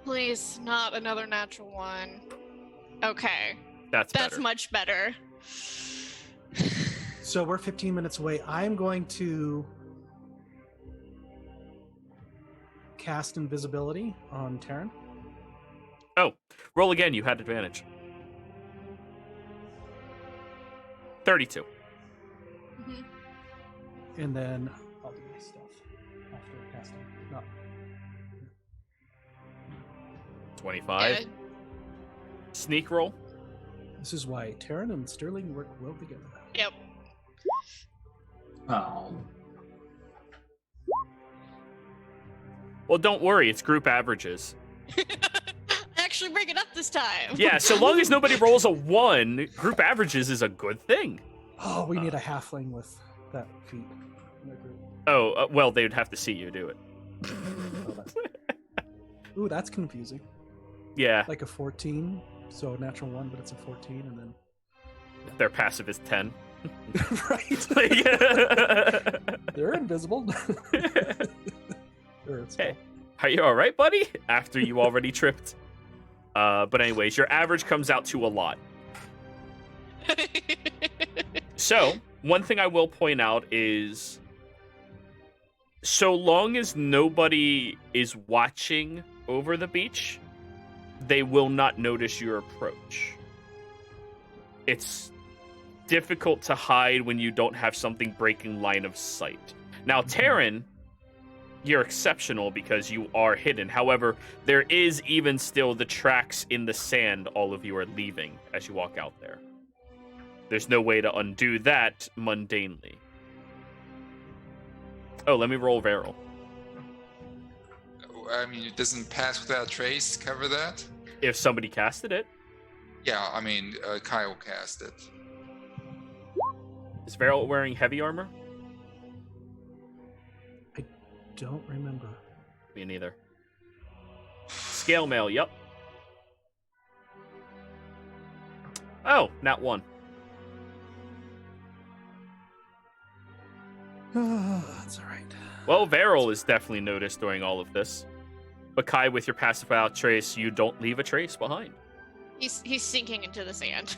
Please, not another natural one. Okay, That's better. much better. So we're 15 minutes away. I'm going to cast invisibility on Taryn. Oh, roll again. You had advantage. 32. Mhm. And then I'll do my stuff after casting. No. 25. Good. Sneak roll. This is why Taryn and Sterling work well together. Yep. Oh. Well, don't worry. It's group averages. Actually bring it up this time. Yeah, so long as nobody rolls a 1, group averages is a good thing. Oh, we need a halfling with that feat in the group. Oh, well, they would have to see you do it. Oh, that's... Ooh, that's confusing. Yeah, Like a 14, so a natural 1, but it's a 14, and then... their passive is 10. Right. Like- They're invisible. Or it's Hey, are you all right, buddy? After you already tripped. But anyways, your average comes out to a lot. So, one thing I will point out is, so long as nobody is watching over the beach, they will not notice your approach. It's difficult to hide when you don't have something breaking line of sight. Now, Taryn, you're exceptional because you are hidden. However, there is even still the tracks in the sand all of you are leaving as you walk out there. There's no way to undo that mundanely. Oh, let me roll Varel. I mean, it doesn't pass without trace cover that? If somebody casted it. Yeah, I mean, Kyle cast it. Is Varel wearing heavy armor? Don't remember. Me neither. Scale mail, yep. Oh, not 1. That's all right. Well, Varel is definitely noticed during all of this. But Kai, with your passive without trace, you don't leave a trace behind. He's sinking into the sand.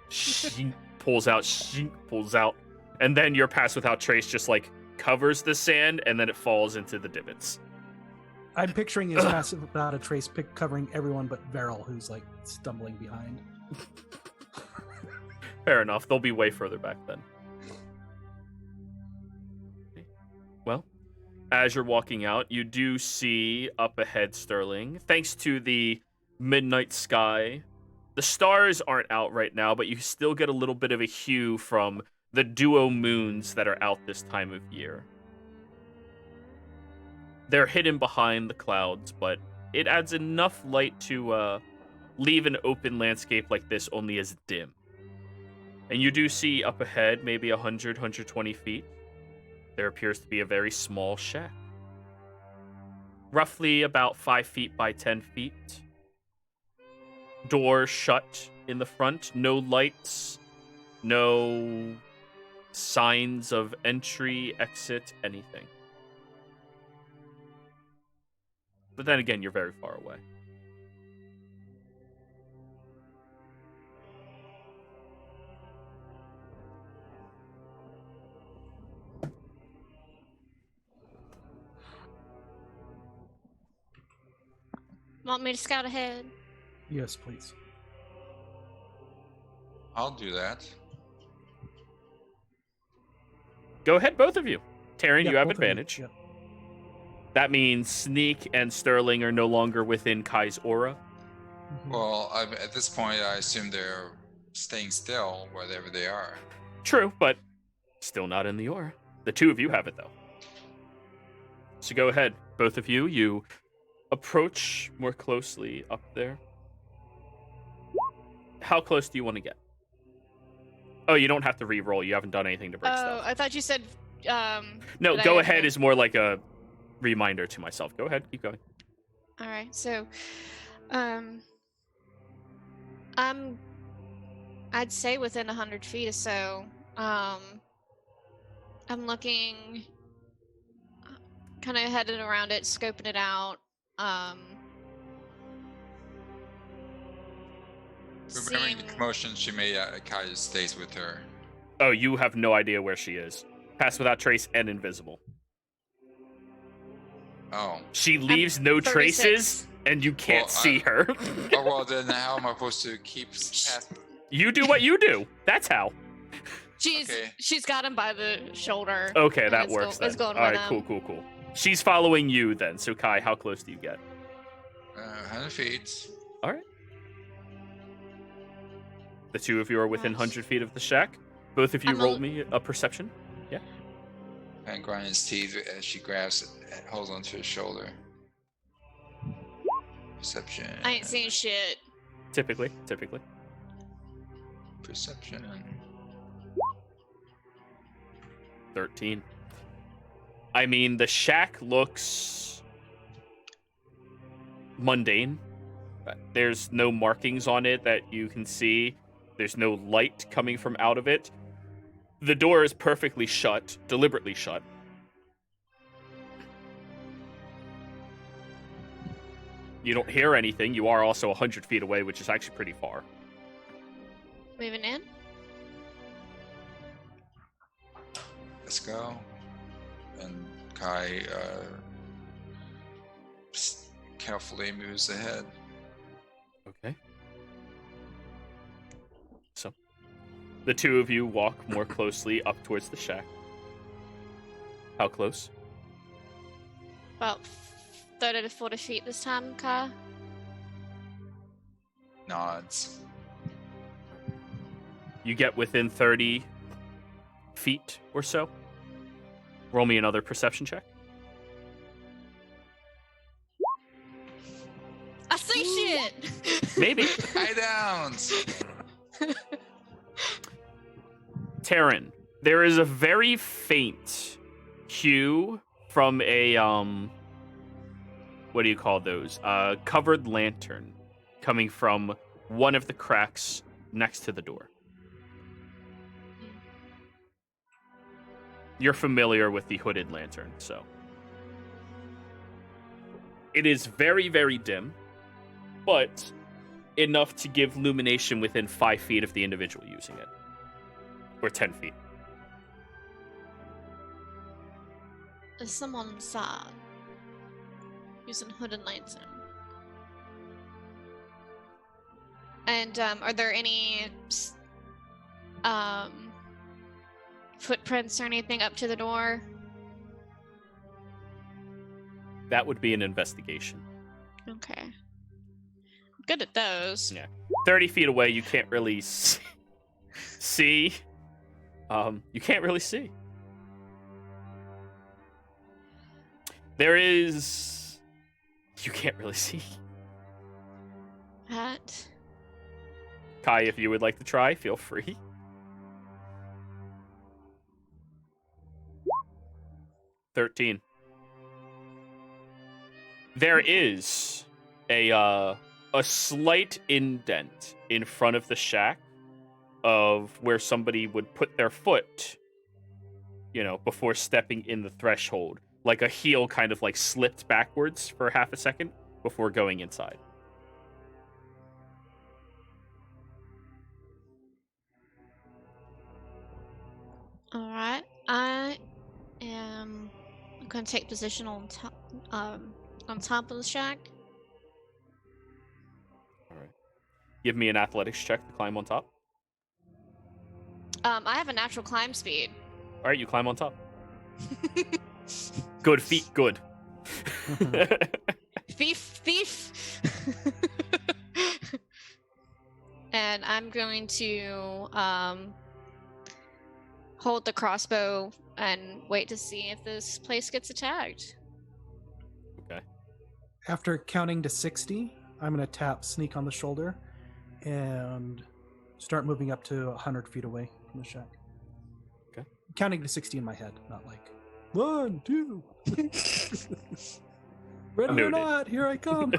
Shink, pulls out. And then your pass without trace just like covers the sand and then it falls into the divots. I'm picturing his passive without a trace covering everyone but Varel, who's like stumbling behind. Fair enough. They'll be way further back then. Well, as you're walking out, you do see up ahead, Sterling, thanks to the midnight sky. The stars aren't out right now, but you still get a little bit of a hue from the duo moons that are out this time of year. They're hidden behind the clouds, but it adds enough light to leave an open landscape like this only as dim. And you do see up ahead, maybe 100, 120 feet, there appears to be a very small shack. Roughly about 5 feet by 10 feet. Door shut in the front, no lights, no signs of entry, exit, anything. But then again, you're very far away. Want me to scout ahead? Yes, please. I'll do that. Go ahead, both of you. Taryn, Yeah, you have both of you. advantage. Yeah. That means Sneak and Sterling are no longer within Kai's aura. Mhm. Well, at this point, I assume they're staying still, wherever they are. True, but still not in the aura. The two of you have it, though. So go ahead, both of you. You approach more closely up there. How close do you want to get? Oh, you don't have to re-roll. You haven't done anything to break Oh, stuff. I thought you said. No, that go I ahead had- is more like a reminder to myself. Go ahead, keep going. All right, so, I'd say within 100 feet or so. I'm looking, kind of headed around it, scoping it out. Remembering the Seeing- commotion she made, Kai stays with her. Oh, you have no idea where she is. Pass without trace and invisible. Oh. She leaves no 36. traces, and you can't Well, see her. Oh, well, then how am I supposed to keep past? You do what you do. That's how. Okay. She's got him by the shoulder. Okay, and that it's works then. It's going All right, with him. cool. She's following you then. So Kai, how close do you get? 100 feet. All right. The two of you are within Nice. 100 feet of the shack. Both of you I'm a- roll me a perception. And grind his teeth as she grabs it and holds onto his shoulder. Perception. I ain't seen shit. Typically. Perception. 13. I mean, the shack looks mundane. There's no markings on it that you can see. There's no light coming from out of it. The door is perfectly shut, deliberately shut. You don't hear anything. You are also 100 feet away, which is actually pretty far. Moving in. Let's go. And Kai carefully moves ahead. Okay. So, the two of you walk more closely up towards the shack. How close? About 30 to 40 feet this time, Kai. Nods. You get within 30 feet or so. Roll me another perception check. I see shit! Maybe. High downs. Taryn, there is a very faint hue from a, what do you call those? Covered lantern coming from one of the cracks next to the door. You're familiar with the hooded lantern, so. It is very, very dim, but enough to give illumination within 5 feet of the individual using it. Or 10 feet. There's someone inside using hooded lantern. And are there any footprints or anything up to the door? That would be an investigation. Okay. I'm good at those. Yeah. 30 feet away, you can't really see. You can't really see. There is... You can't really see. Hat. Kai, if you would like to try, feel free. $13. There is a slight indent in front of the shack of where somebody would put their foot, before stepping in the threshold. Like a heel kind of like slipped backwards for half a second before going inside. All right. I'm going to take position on top of the shack. All right. Give me an athletics check to climb on top. I have a natural climb speed. All right, you climb on top. Good feet, good. Thief. And I'm going to hold the crossbow and wait to see if this place gets attacked. Okay. After counting to 60, I'm going to tap Sneak on the shoulder and start moving up to 100 feet away from the shack. Okay. Counting to 60 in my head, not like 1, 2. Ready or Noted. not, here I come.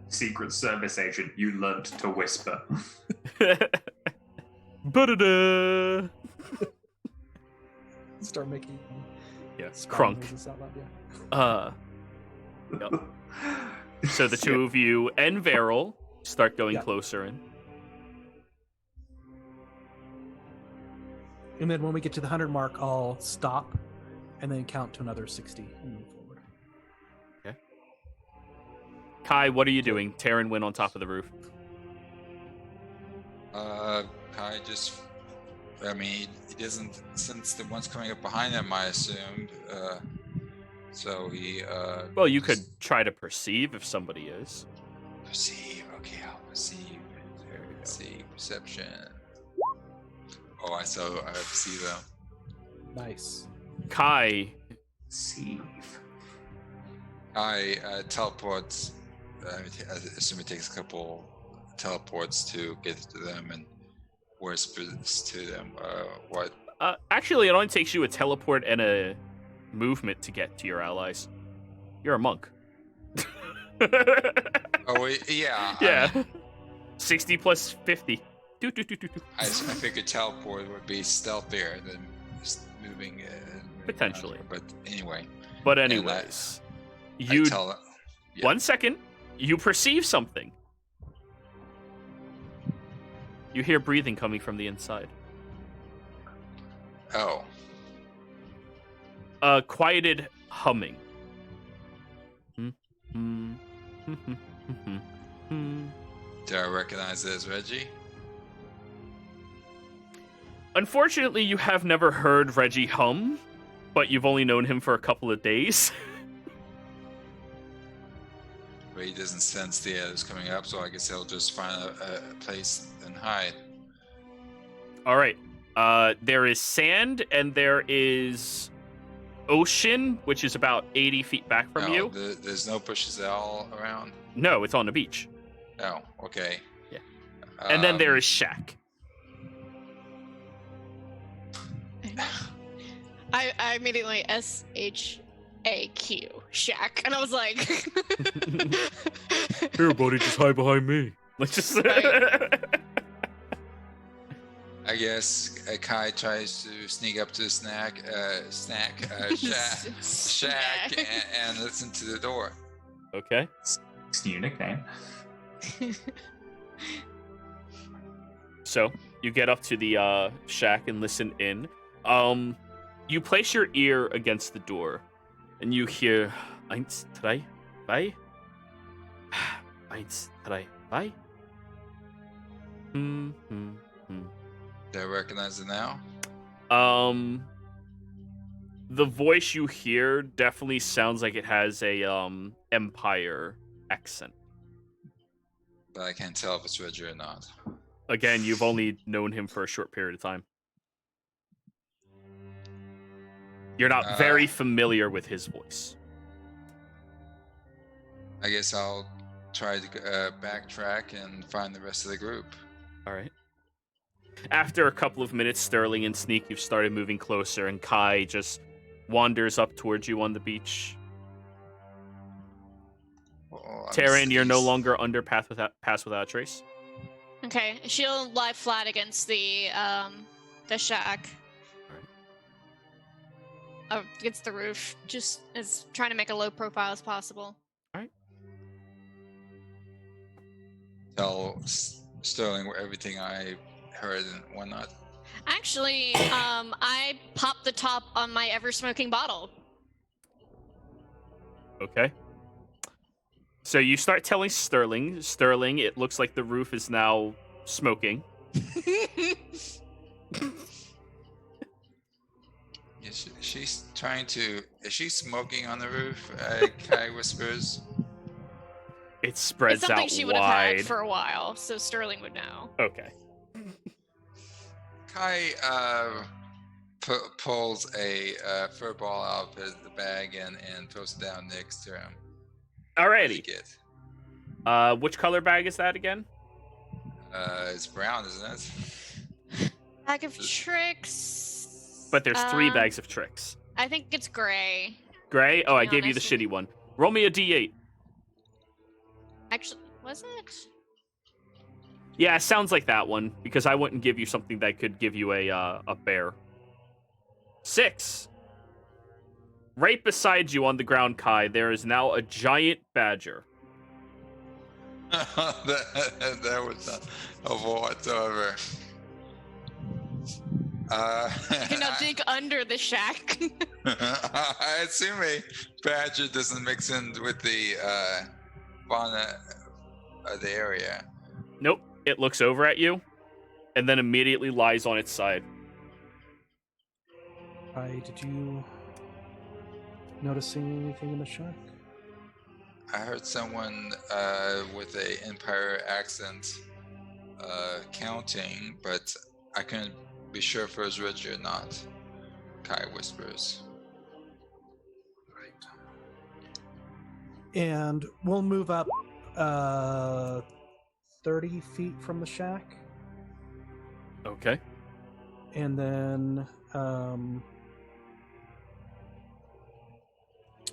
Secret Service agent, you learned to whisper. Ba-da-da. Start making Crunk. noises out loud, yeah. Yep. So the two of you and Varel start going Yeah. closer in. And then when we get to the 100 mark, I'll stop and then count to another 60 and move forward. Okay. Kai, what are you doing? Taryn went on top of the roof. Kai just, he doesn't, since the one's coming up behind him, I assumed, so he, Well, you could try to perceive if somebody is. perceive, okay, I'll perceive, There you go. see, perception. Oh, I see them. Nice. Kai, See. I teleports, I assume it takes a couple teleports to get to them and whispers to them, what? actually, it only takes you a teleport and a movement to get to your allies. You're a monk. Oh, yeah. Yeah. 60 plus 50. Do. I figured teleport would be stealthier than just moving. Potentially. But anyway. But And anyways, I you tell, yeah. 1 second. You perceive something. You hear breathing coming from the inside. Oh. Quieted humming. Do I recognize it as Reggie? Unfortunately, you have never heard Reggie hum, but you've only known him for a couple of days. But he doesn't sense the others coming up, so I guess he'll just find a place and hide. All right. There is sand and there is ocean, which is about 80 feet back from you. There's no bushes all around? No, it's on the beach. Oh, okay. Yeah. And then there Um, is shack. I immediately SHAQ shack, and I was like, Here, buddy, just hide behind me. Let's just. Right. I guess Kai tries to sneak up to the shack and listen to the door. Okay. It's a new nickname. So you get up to the shack and listen in. You place your ear against the door, and you hear 1, 2, 3, 1, 2, 3, 4. Do I recognize it now? The voice you hear definitely sounds like it has a Empire accent. But I can't tell if it's Reggie or not. Again, you've only known him for a short period of time. You're not very familiar with his voice. I guess I'll try to backtrack and find the rest of the group. All right. After a couple of minutes, Sterling and Sneak, you've started moving closer, and Kai just wanders up towards you on the beach. Well, Taryn, you're no longer under Pass Without Trace. Okay, she'll lie flat against the shack. Against the roof, just as trying to make a low profile as possible. All right. Tell Sterling everything I heard and whatnot. Actually, I popped the top on my ever-smoking bottle. Okay. So you start telling Sterling, it looks like the roof is now smoking. She's trying to... Is she smoking on the roof? Kai whispers. It spreads it's something out she would have wide. had for a while, so Sterling would know. Okay. Kai pulls a fur ball out of the bag and throws it down next to him. Alrighty. Which color bag is that again? It's brown, isn't it? Bag of tricks. But there's 3 bags of tricks. I think it's gray. Gray? Oh, I gave you the honestly. shitty one. Roll me a d8. Actually, was it? Yeah, it sounds like that one, because I wouldn't give you something that could give you a bear. 6. Right beside you on the ground, Kai, there is now a giant badger. that was not helpful whatsoever. You know, dig under the shack. I assume a badger doesn't mix in with the fauna of the area. Nope. It looks over at you, and then immediately lies on its side. Did you noticing anything in the shack? I heard someone with a Empire accent counting, but I couldn't be sure if it was Reggie or not. Kai whispers. Right. And we'll move up 30 feet from the shack. Okay. And then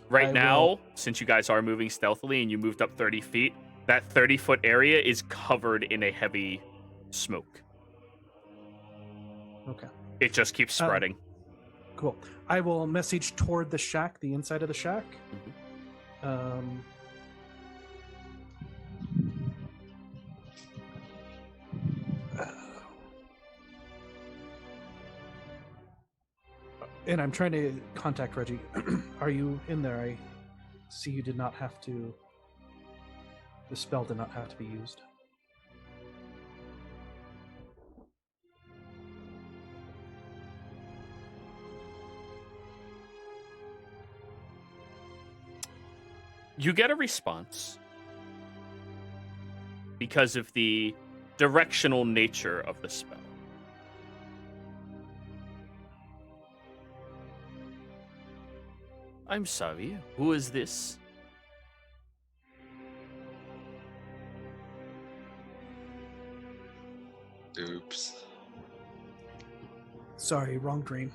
Right I now, will- since you guys are moving stealthily and you moved up 30 feet, that 30-foot area is covered in a heavy smoke. Okay. It just keeps spreading. Cool. I will message toward the shack, the inside of the shack. And I'm trying to contact Reggie. Are you in there? I see you did not have to... The spell did not have to be used. You get a response because of the directional nature of the spell. I'm sorry, who is this? Oops. Sorry, wrong dream.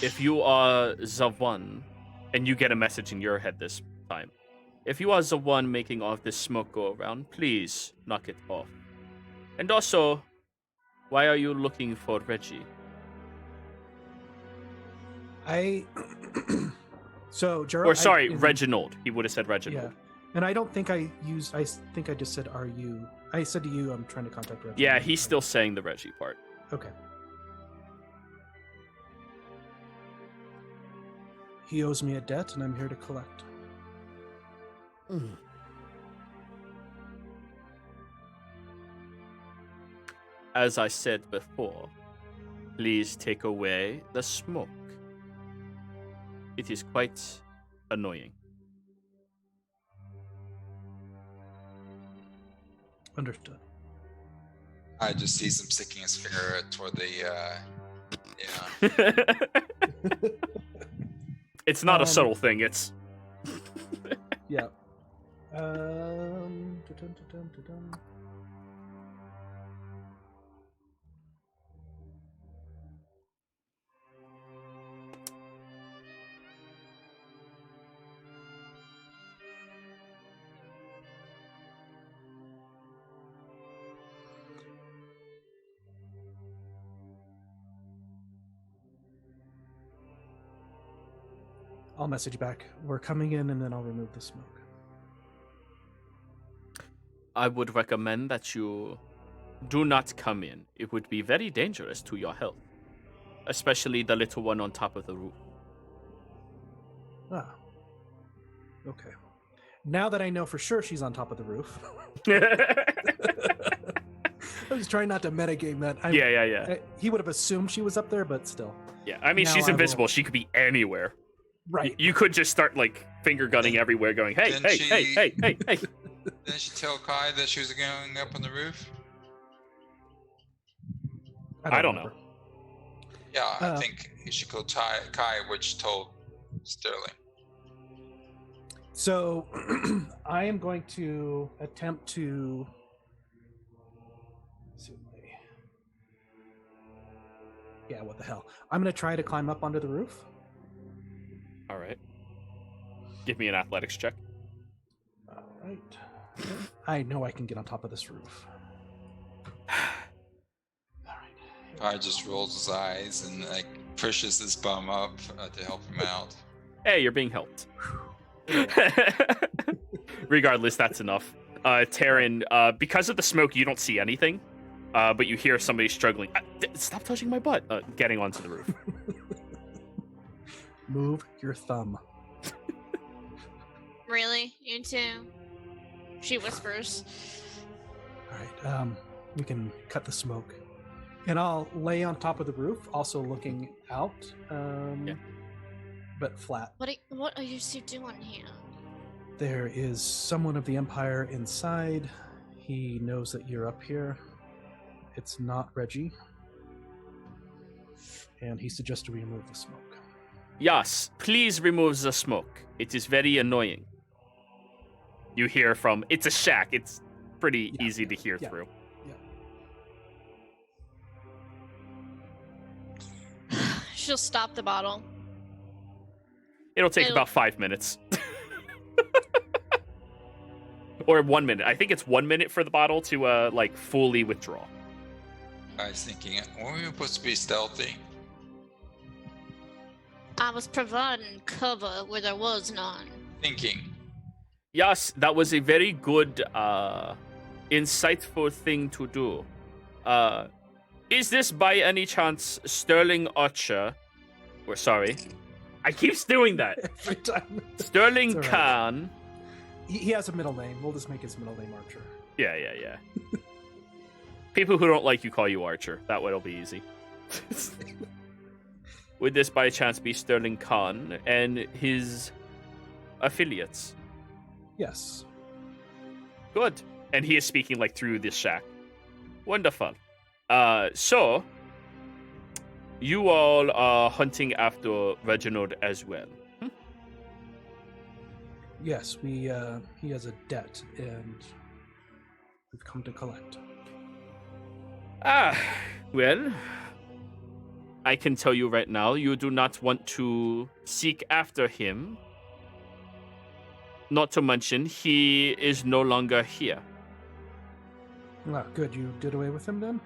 If you are the one, and you get a message in your head this time, if you are the one making all of this smoke go around, please knock it off. And also, why are you looking for Reggie? I so Gerald. Or sorry, Reginald. He would have said Yeah, Reginald. and I don't think I used. I think I just said, "Are you?" I said to you, "I'm trying to contact Reggie." Yeah, he's still saying the Reggie part. Okay. He owes me a debt, and I'm here to collect. As I said before, please take away the smoke. It is quite annoying. Understood. I just sees him sticking his finger toward the. It's not a subtle thing. It's Yeah. Dun-dun-dun-dun-dun. I'll message back. We're coming in, and then I'll remove the smoke. I would recommend that you do not come in. It would be very dangerous to your health, especially the little one on top of the roof. Ah. Okay. Now that I know for sure she's on top of the roof, I was trying not to metagame that. Yeah. He would have assumed she was up there, but still. Yeah, I mean, Now she's I will- invisible. She could be anywhere. Right. You could just start, like, finger gunning everywhere, going, hey, Didn't hey, she- hey, hey, hey, hey. Didn't she tell Kai that she was going up on the roof? I don't know. remember. Yeah, I Uh, think she called Kai, which told Sterling. So I am going to attempt to. Yeah, what the hell? I'm going to try to climb up onto the roof. All right. Give me an athletics check. All right. I know I can get on top of this roof. All right. Kai just rolls his eyes and like pushes his bum up to help him out. Hey, you're being helped. Regardless, that's enough. Taryn, because of the smoke, you don't see anything, but you hear somebody struggling. Stop touching my butt. Getting onto the roof. Move your thumb. Really? You too? She whispers. All right. We can cut the smoke, and I'll lay on top of the roof, also looking out. Yeah. But flat. What are you two doing here? There is someone of the Empire inside. He knows that you're up here. It's not Reggie. And he suggests we remove the smoke. Yes, please remove the smoke. It is very annoying. You hear from, it's a shack. It's pretty easy to hear through. She'll stop the bottle. It'll take about 5 minutes. Or 1 minute. I think it's 1 minute for the bottle to like fully withdraw. I was thinking, weren't we supposed to be stealthy? I was providing cover where there was none. Thinking. Yes, that was a very good, insightful thing to do. Is this by any chance Sterling Archer? Or sorry, I keep doing that. Every time. Sterling It's all right. Khan. He has a middle name. We'll just make his middle name Archer. Yeah. People who don't like you call you Archer. That way it'll be easy. Would this by chance be Sterling Khan and his affiliates? Yes. Good. And he is speaking like through this shack. Wonderful. So you all are hunting after Reginald as well. Yes, he has a debt, and we've come to collect. Well, I can tell you right now, you do not want to seek after him. Not to mention, he is no longer here. Ah, good. You did away with him then?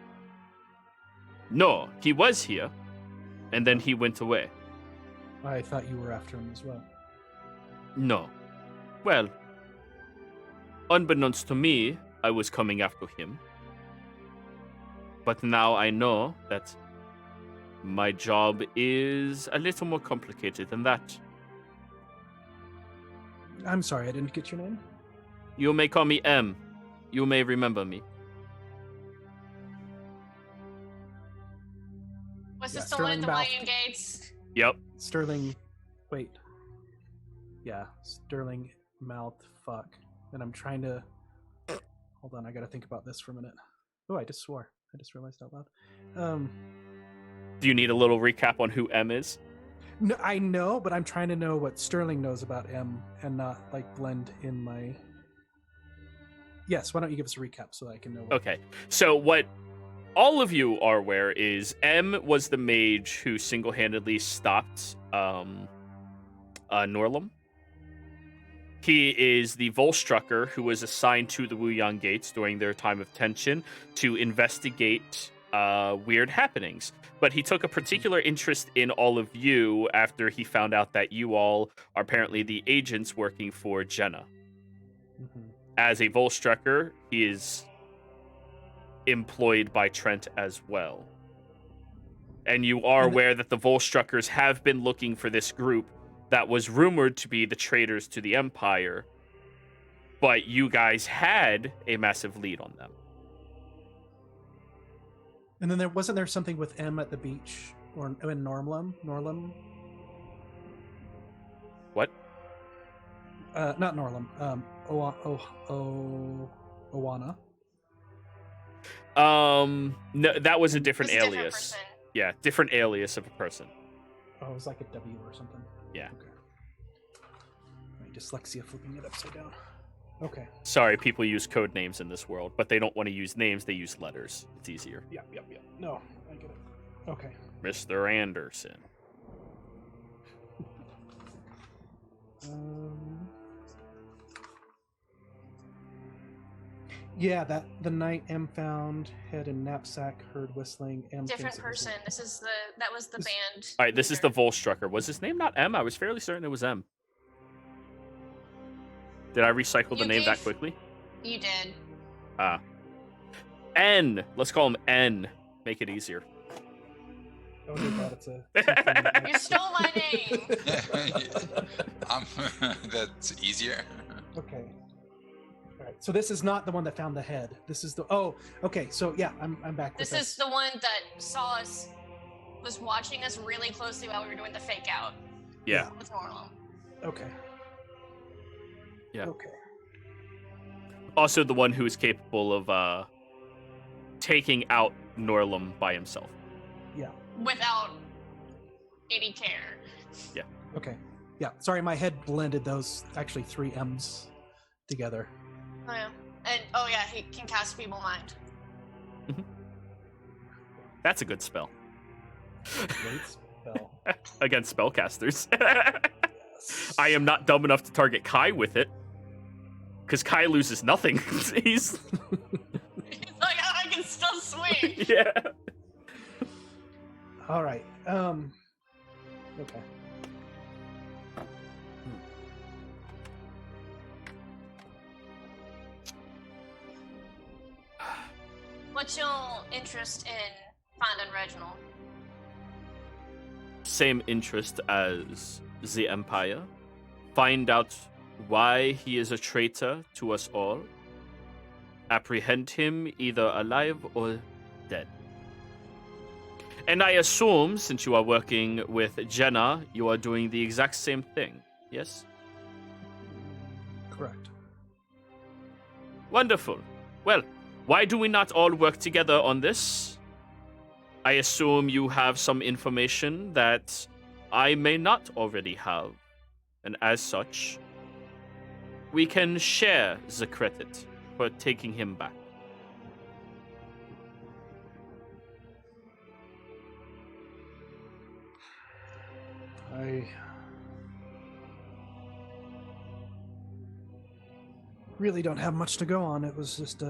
No, he was here, and then he went away. I thought you were after him as well. No. Well, unbeknownst to me, I was coming after him. But now I know that my job is a little more complicated than that. I'm sorry, I didn't get your name. You may call me M. You may remember me. Was Yeah, this the one at Sterling the Mouth. William Gates? Yep. Sterling. Wait. Yeah, Sterling Mouth. Fuck. And I'm trying to. Hold on, I gotta think about this for a minute. Oh, I just swore. I just realized out loud. Do you need a little recap on who M is? No, I know, but I'm trying to know what Sterling knows about M and not like blend in my. Yes, why don't you give us a recap so that I can know? Okay. So what all of you are aware is M was the mage who single-handedly stopped Norlum. He is the Volstrucker who was assigned to the Wuyang Gates during their time of tension to investigate weird happenings. But he took a particular interest in all of you after he found out that you all are apparently the agents working for Jenna. Mm-hmm. As a Volstrucker, he is employed by Trent as well. And you are aware that the Volstruckers have been looking for this group that was rumored to be the traitors to the Empire, but you guys had a massive lead on them. And then wasn't there something with M at the beach or in Norlum? What? Not Norlum. Owana. No, that was a different It was a different alias. person. Yeah, different alias of a person. Oh, it was like a W or something. Yeah. Okay. My dyslexia flipping it upside down. Okay. Sorry, people use code names in this world, but they don't want to use names, they use letters. It's easier. Yep. No, I get it. Okay. Mr. Anderson. Yeah, the night M found head and knapsack, heard whistling. M Different thinks it was person. That was the band. All right, this is leader. the Volstrucker. Was his name not M? I was fairly certain it was M. Did I recycle the You name that gave- quickly? You did. N. Let's call him N. Make it easier. Oh dear God, it's a. You stole my name. That's easier. Okay. All right. So this is not the one that found the head. This is the. Oh, okay. So yeah, I'm back. This with is the one that saw us, was watching us really closely while we were doing the fake out Yeah. with Norlum. Okay. Yeah. Okay. Also the one who is capable of taking out Norlum by himself. Yeah. Without any care. Okay. Yeah. Sorry, my head blended those actually 3 M's together. Oh yeah. And he can cast Feeble Mind. That's a good spell. Great spell. Against spellcasters. Yes. I am not dumb enough to target Kai with it. Because Kai loses nothing. He's He's like, oh, I can still swing. yeah. All right. Okay. What's your interest in finding Reginald? Same interest as the Empire. Find out why he is a traitor to us all. Apprehend him either alive or dead. And I assume, since you are working with Jenna, you are doing the exact same thing, yes? Correct. Wonderful. Well, why do we not all work together on this? I assume you have some information that I may not already have. And as such, we can share the credit for taking him back. really don't have much to go on. It was just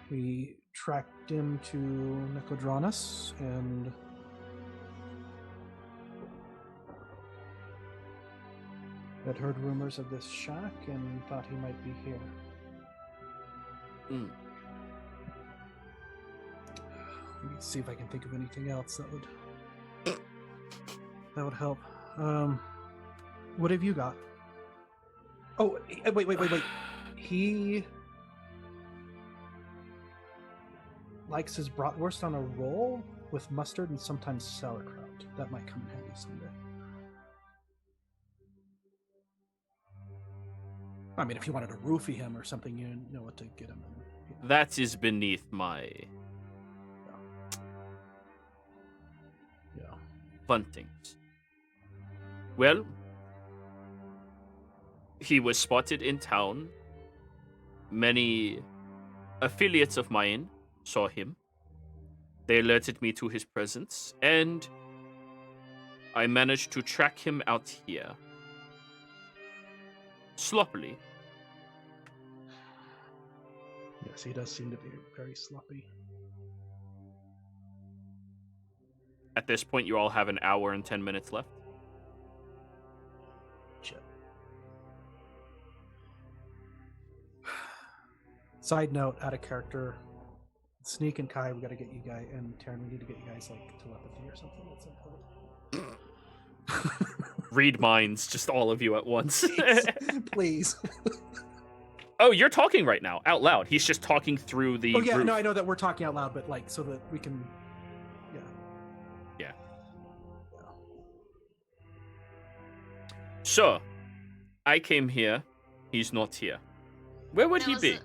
we tracked him to Nicodranus and had heard rumors of this shack and thought he might be here. Mm. Let me see if I can think of anything else that would help. What have you got? Oh, wait. He likes his bratwurst on a roll with mustard and sometimes sauerkraut. That might come in handy someday. I mean, if you wanted to roofie him or something, you know what to get him. That is beneath my Yeah. buntings. Well, he was spotted in town. Many affiliates of mine saw him. They alerted me to his presence, and I managed to track him out here. Sloppily. Yes, he does seem to be very sloppy. At this point, you all have an hour and 10 minutes left. Shit. Side note, out of character, Sneak and Kai, we gotta get you guys, and Taryn, we need to get you guys like telepathy or something at some point. Read minds, just all of you at once. Please. Oh, you're talking right now, out loud. He's just talking through the Oh yeah, roof. no, I know that we're talking out loud, but like so that we can. Yeah. So, I came here. He's not here. Where would he be?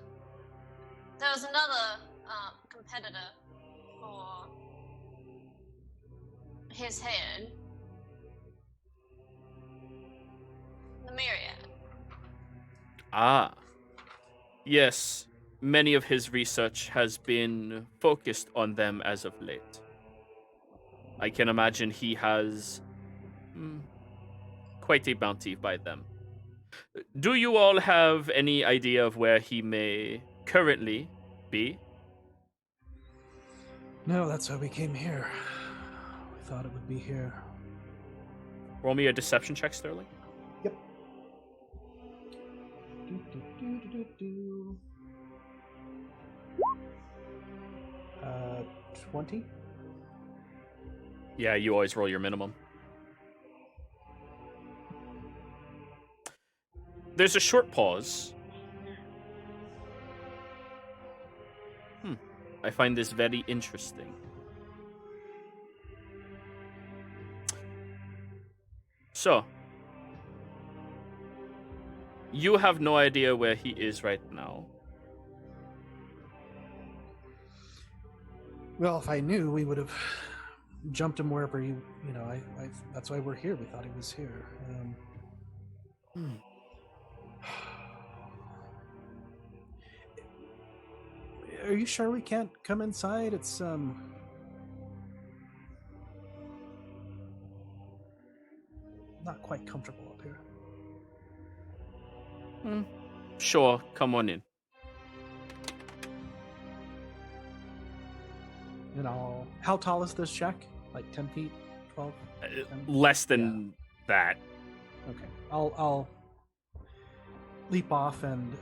There was another competitor for his head. The Myriad. Ah. Yes, many of his research has been focused on them as of late. I can imagine he has quite a bounty by them. Do you all have any idea of where he may currently be? No, that's why we came here. We thought it would be here. Roll me a deception check, Sterling. Yep. 20? Yeah, you always roll your minimum. There's a short pause. I find this very interesting. So, you have no idea where he is right now. Well, if I knew, we would have jumped him wherever he, that's why we're here. We thought he was here. Are you sure we can't come inside? It's, not quite comfortable up here. Sure, come on in. How tall is this shack? Like 10 feet? 12? 10? Less than that. Okay. I'll leap off and,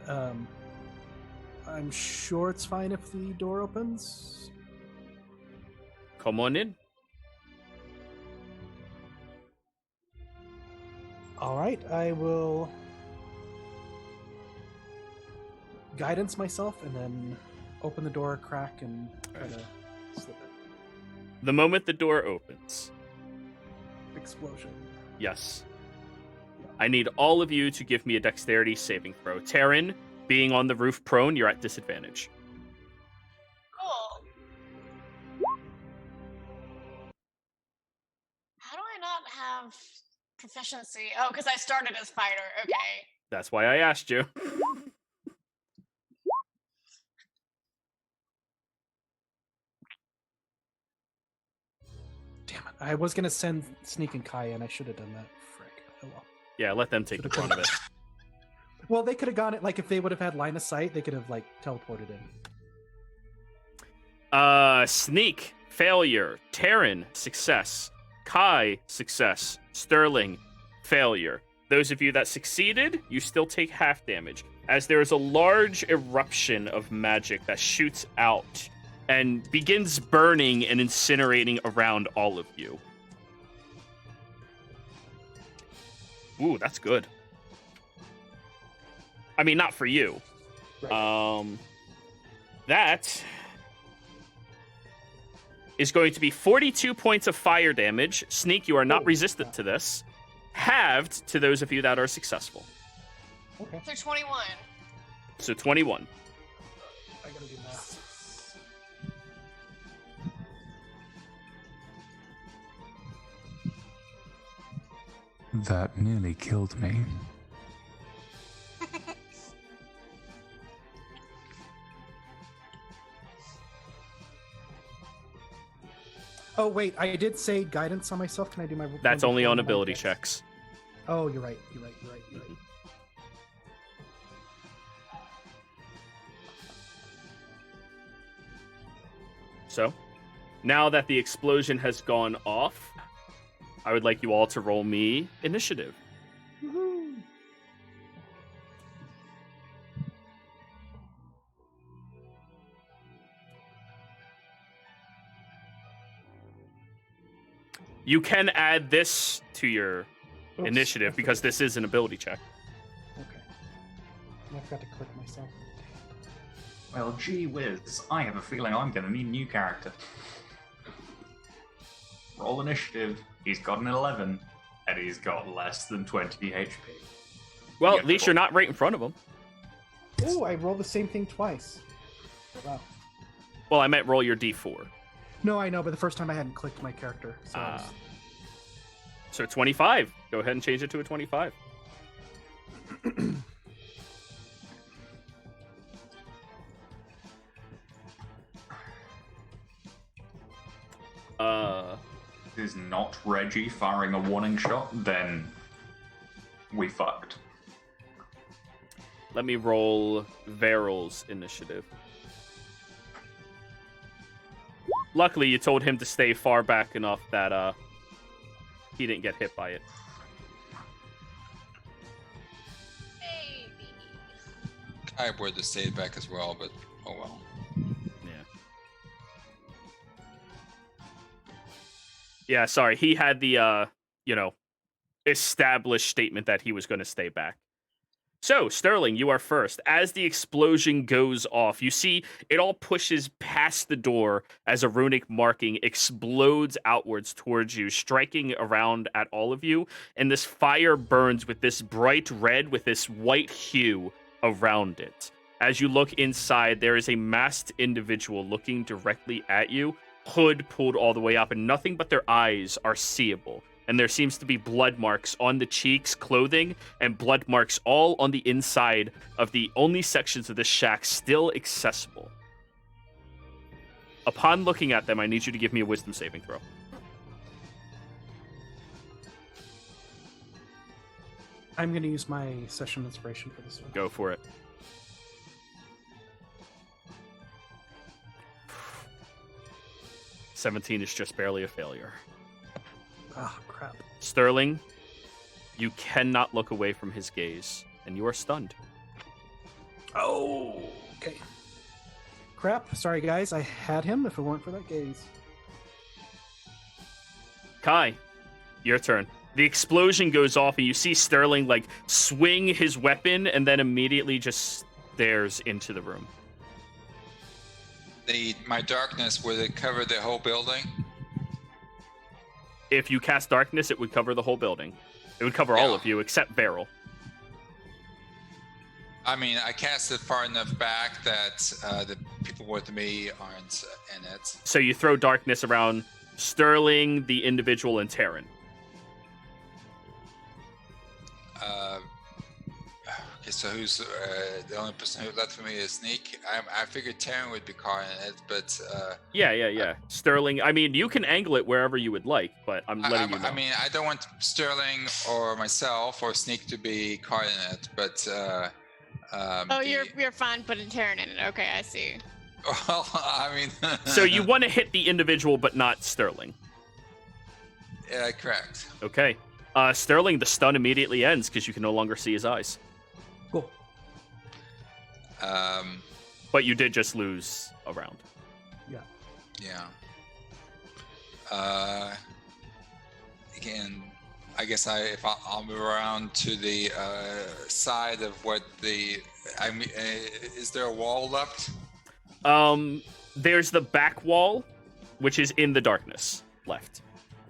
I'm sure it's fine if the door opens. Come on in. All right, I will guidance myself and then open the door a crack and try to slip it. The moment the door opens. Explosion. Yes. I need all of you to give me a dexterity saving throw. Taryn, being on the roof prone, you're at disadvantage. Cool. How do I not have proficiency? Oh, because I started as fighter. Okay. That's why I asked you. Damn it. I was going to send Sneak and Kai in. I should have done that. Frick. Oh well. Yeah, let them take the brunt of it. Well, they could have gone it like if they would have had line of sight, they could have like teleported in. Sneak, failure. Terran, success. Kai, success. Sterling, failure. Those of you that succeeded, you still take half damage, as there is a large eruption of magic that shoots out and begins burning and incinerating around all of you. Ooh, that's good. I mean, not for you. Right. That is going to be 42 points of fire damage. Sneak, you are not resistant to this. Halved to those of you that are successful. Okay. So 21. So 21. I gotta do math. That nearly killed me. Oh wait, I did say guidance on myself. Can I do my? That's only on ability checks? checks. Oh, you're right. You're right. So, now that the explosion has gone off, I would like you all to roll me initiative. Woohoo. You can add this to your Oops, initiative I because this is an ability check. forgot. Okay. I forgot to click myself. Well, gee whiz, I have a feeling I'm going to need a new character. Roll initiative. He's got an 11, and he's got less than 20 HP. Well, Yeah, at least cool. you're not right in front of him. Oh, I rolled the same thing twice. Wow. Well, I meant roll your d4. No, I know, but the first time I hadn't clicked my character. So I was... So 25. Go ahead and change it to a 25. Is not Reggie firing a warning shot, then we fucked. Let me roll Veryl's initiative. Luckily, you told him to stay far back enough that he didn't get hit by it. Baby. I would have stayed back as well, but oh well. Yeah, sorry. He had the, established statement that he was going to stay back. So, Sterling, you are first. As the explosion goes off, you see it all pushes past the door as a runic marking explodes outwards towards you, striking around at all of you. And this fire burns with this bright red with this white hue around it. As you look inside, there is a masked individual looking directly at you, hood pulled all the way up, and nothing but their eyes are seeable. And there seems to be blood marks on the cheeks, clothing, and blood marks all on the inside of the only sections of this shack still accessible. Upon looking at them, I need you to give me a wisdom saving throw. I'm going to use my session inspiration for this one. Go for it. $17 is just barely a failure. Ah, crap. Sterling, you cannot look away from his gaze, and you are stunned. Oh, okay. Crap. Sorry, guys. I had him if it weren't for that gaze. Kai, your turn. The explosion goes off, and you see Sterling, swing his weapon, and then immediately just stares into the room. My darkness, would it cover the whole building? If you cast darkness, it would cover the whole building. It would cover all Yeah. of you, except Beryl. I mean, I cast it far enough back that the people with me aren't in it. So you throw darkness around Sterling, the individual, and Terran. Okay, so who's the only person who left for me is Sneak? I figured Taryn would be caught in it, but Yeah. Sterling, I mean, you can angle it wherever you would like, but I'm letting you know. I mean, I don't want Sterling or myself or Sneak to be caught in it, but you're fine putting Taryn in it. Okay, I see. Well, I mean. So you want to hit the individual, but not Sterling. Yeah, correct. Okay. Sterling, the stun immediately ends because you can no longer see his eyes. Cool. But you did just lose a round. Yeah. Again, I guess I'll move around to the side of what the. I mean, is there a wall left? There's the back wall, which is in the darkness left.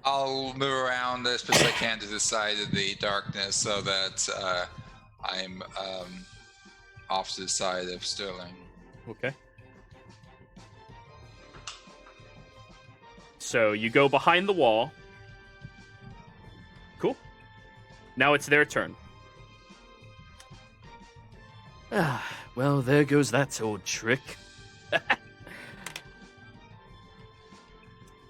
I'll move around as best I can to the side of the darkness so that I'm off to the side of Sterling. Okay. So you go behind the wall. Cool. Now it's their turn. Well, there goes that old trick.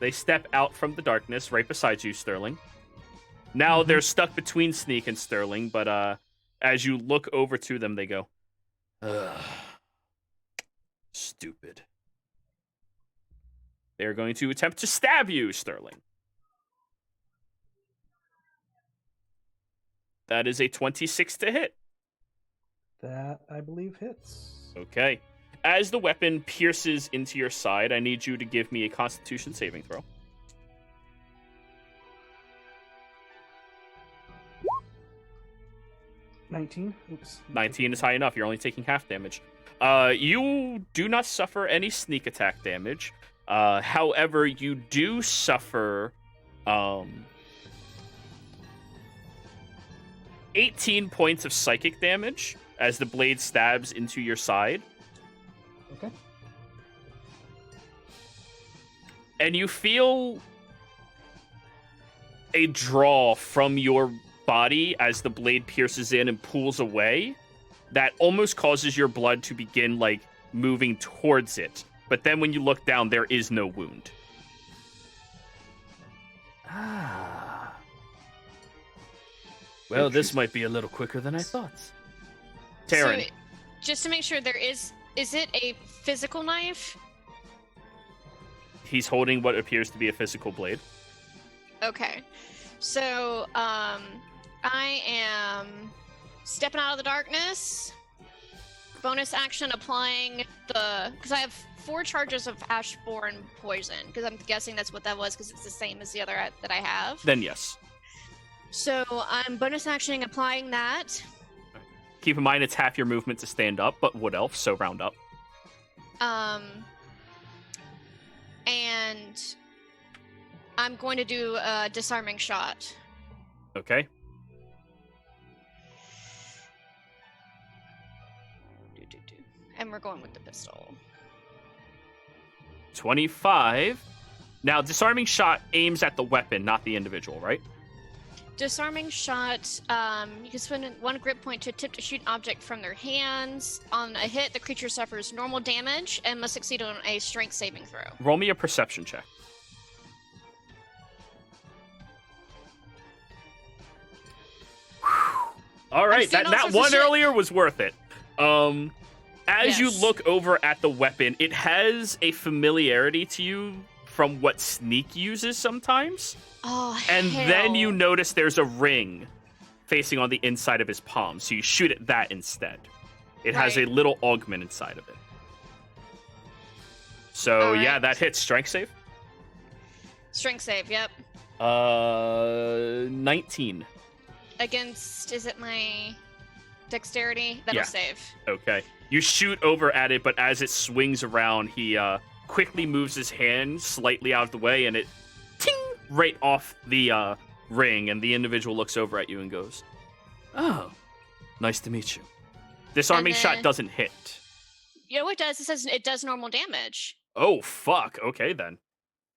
They step out from the darkness right beside you, Sterling. Now they're stuck between Sneak and Sterling, but as you look over to them, they go, stupid. They're going to attempt to stab you, Sterling. That is a 26 to hit. That, I believe, hits. Okay. As the weapon pierces into your side, I need you to give me a Constitution saving throw. 19. Oops. 19 is high enough. You're only taking half damage. You do not suffer any sneak attack damage. However, you do suffer 18 points of psychic damage as the blade stabs into your side. Okay. And you feel a draw from your body as the blade pierces in and pulls away that almost causes your blood to begin, like, moving towards it. But then when you look down, there is no wound. Well, this might be a little quicker than I thought. Taryn. So, just to make sure, is it a physical knife? He's holding what appears to be a physical blade. Okay. So, I am stepping out of the darkness. Bonus action applying because I have 4 charges of Ashborn poison, because I'm guessing that's what that was, because it's the same as the other that I have. Then yes. So I'm bonus actioning applying that. Keep in mind it's half your movement to stand up, but wood elf, so round up. And I'm going to do a disarming shot. Okay. And we're going with the pistol. 25. Now, disarming shot aims at the weapon, not the individual, right? Disarming shot, you can spend 1 grip point to attempt to shoot an object from their hands. On a hit, the creature suffers normal damage and must succeed on a strength saving throw. Roll me a perception check. All right, that one earlier was worth it. As you look over at the weapon, it has a familiarity to you from what Sneak uses sometimes. Oh, and hell. Then you notice there's a ring facing on the inside of his palm, so you shoot at that instead. It has a little augment inside of it. So, yeah, that hits. Strength save? Strength save, yep. 19. Against, is it my dexterity? That'll save. Okay. You shoot over at it, but as it swings around, he quickly moves his hand slightly out of the way, and it ting right off the ring, and the individual looks over at you and goes, "Oh, nice to meet you." Disarming shot doesn't hit. You know what it does? It says it does normal damage. Oh, fuck. Okay, then.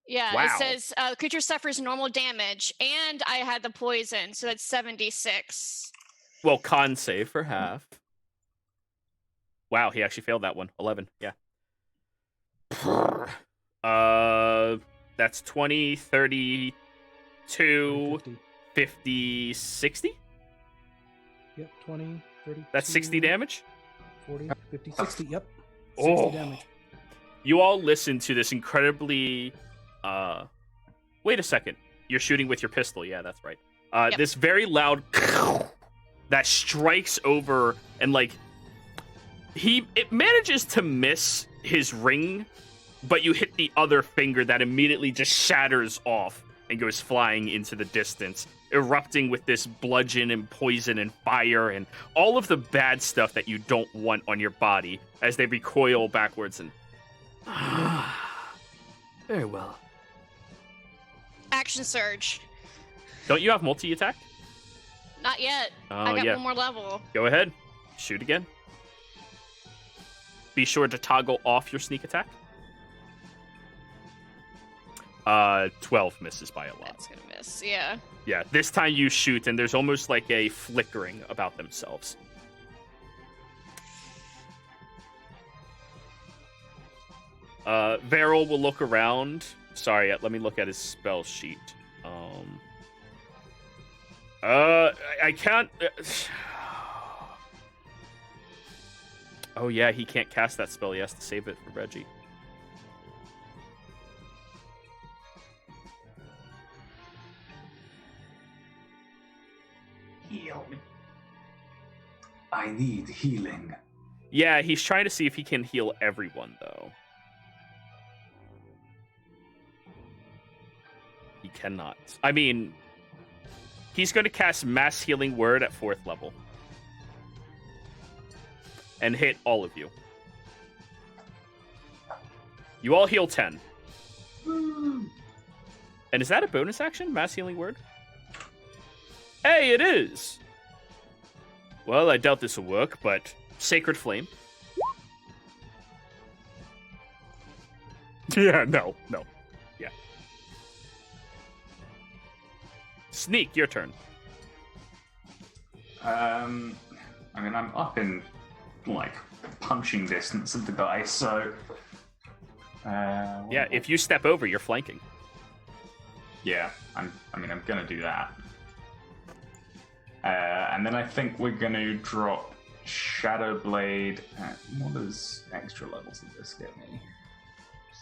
Yeah, wow. It says creature suffers normal damage, and I had the poison, so that's 76. Well, con save for half. Wow, he actually failed that one. 11. Yeah. That's 20, 32, 50. 50, 60? Yep, 20, 30. That's 60 damage? 40, 50, 60. Yep. 60 Oh. damage. You all listen to this incredibly... Wait a second. You're shooting with your pistol. Yeah, that's right. Yep. This very loud... that strikes over and, like... It manages to miss his ring, but you hit the other finger that immediately just shatters off and goes flying into the distance, erupting with this bludgeon and poison and fire and all of the bad stuff that you don't want on your body as they recoil backwards and... Very well. Action surge. Don't you have multi-attack? Not yet. Oh, I got yeah. one more level. Go ahead. Shoot again. Be sure to toggle off your sneak attack. 12 misses by a lot. That's gonna miss. Yeah. Yeah, this time you shoot, and there's almost like a flickering about themselves. Varel will look around. Sorry, let me look at his spell sheet. I can't... Oh yeah, he can't cast that spell. He has to save it for Reggie. Heal me. I need healing. Yeah, he's trying to see if he can heal everyone, though. He cannot. I mean, he's going to cast Mass Healing Word at 4th level. And hit all of you. You all heal 10. And is that a bonus action? Mass Healing Word? Hey, it is! Well, I doubt this will work, but... Sacred Flame. Yeah, no. Yeah. Sneak, your turn. I mean, I'm up in, like, punching distance of the guy, so... Yeah, if you step over, you're flanking. Yeah, I'm gonna do that. And then I think we're gonna drop Shadow Blade at... What does extra levels of this get me?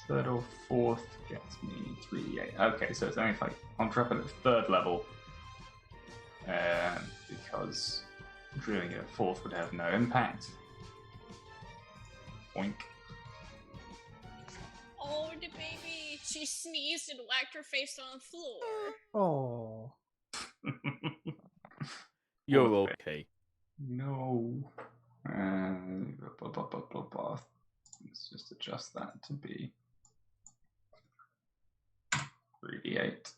3rd or 4th gets me 3d8. Okay, so it's only like... I'll drop it at 3rd level. Because drilling it at 4th would have no impact. Boink. Oh, the baby. She sneezed and whacked her face on the floor. Oh. You're okay. No. Blah, blah, blah, blah, blah. Let's just adjust that to be 3d8.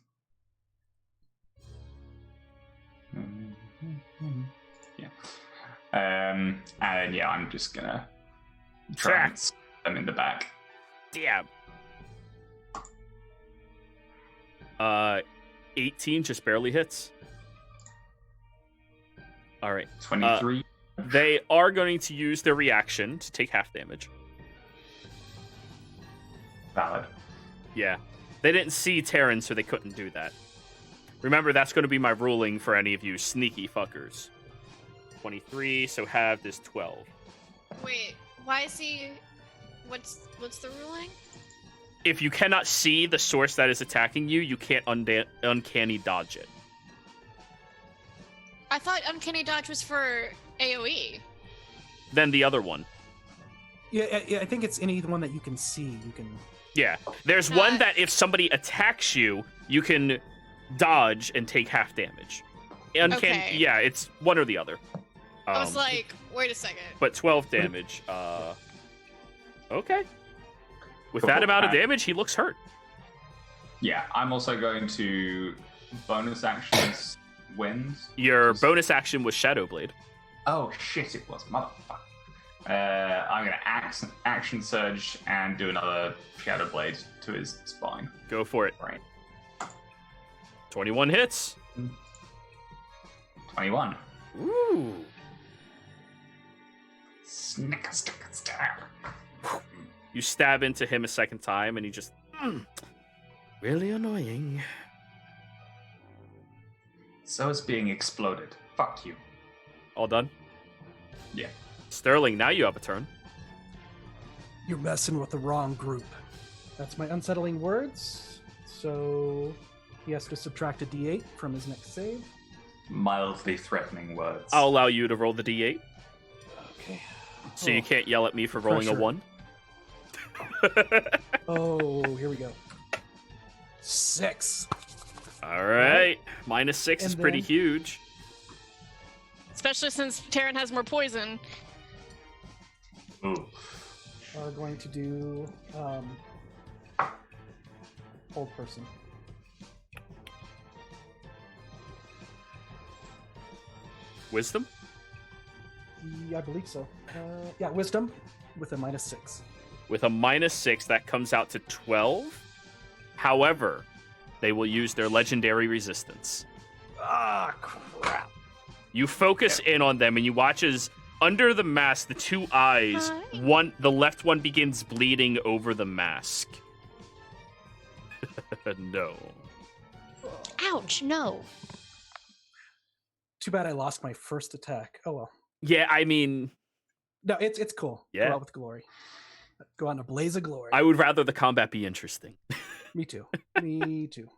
Yeah. And yeah, I'm just gonna try and stab them in the back. Damn. 18 just barely hits. All right. 23. They are going to use their reaction to take half damage. Valid. Yeah. They didn't see Terran, so they couldn't do that. Remember, that's going to be my ruling for any of you sneaky fuckers. 23, so halved is 12. Wait, why is he... What's the ruling? If you cannot see the source that is attacking you, you can't uncanny dodge it. I thought Uncanny Dodge was for AoE. Then the other one. Yeah, I think it's any one that you can see. You can. Yeah. There's one that if somebody attacks you, you can dodge and take half damage. Okay. Yeah, it's one or the other. I was like, wait a second. But 12 damage. Okay. With that Before amount of that- damage, he looks hurt. Yeah, I'm also going to bonus actions wins. Your bonus action was Shadow Blade. Oh shit, it was motherfucker. I'm gonna action surge and do another Shadow Blade to his spine. Go for it. Right. 21 hits. 21. Ooh. Snicker, sticker, stab. You stab into him a second time, and he just really annoying. So is being exploded. Fuck you. All done. Yeah. Sterling, now you have a turn. You're messing with the wrong group. That's my unsettling words. So he has to subtract a d8 from his next save. Mildly threatening words. I'll allow you to roll the d8, Okay. so you can't yell at me for rolling Pressure. a 1. Oh, here we go. 6. All right. -6 is And pretty then- huge. Especially since Taryn has more poison. Ooh. Are going to do old person. Wisdom? Yeah, I believe so. Yeah, wisdom with a -6. With a -6, that comes out to 12. However, they will use their legendary resistance. Ah, crap. You focus in on them, and you watch as under the mask, the two eyes, Hi. the left one begins bleeding over the mask. No. Ouch, no. Too bad I lost my first attack. Oh well. Yeah, I mean, No, it's cool. Yeah. Go out with glory. Go out in a blaze of glory. I would rather the combat be interesting. Me too. Me too.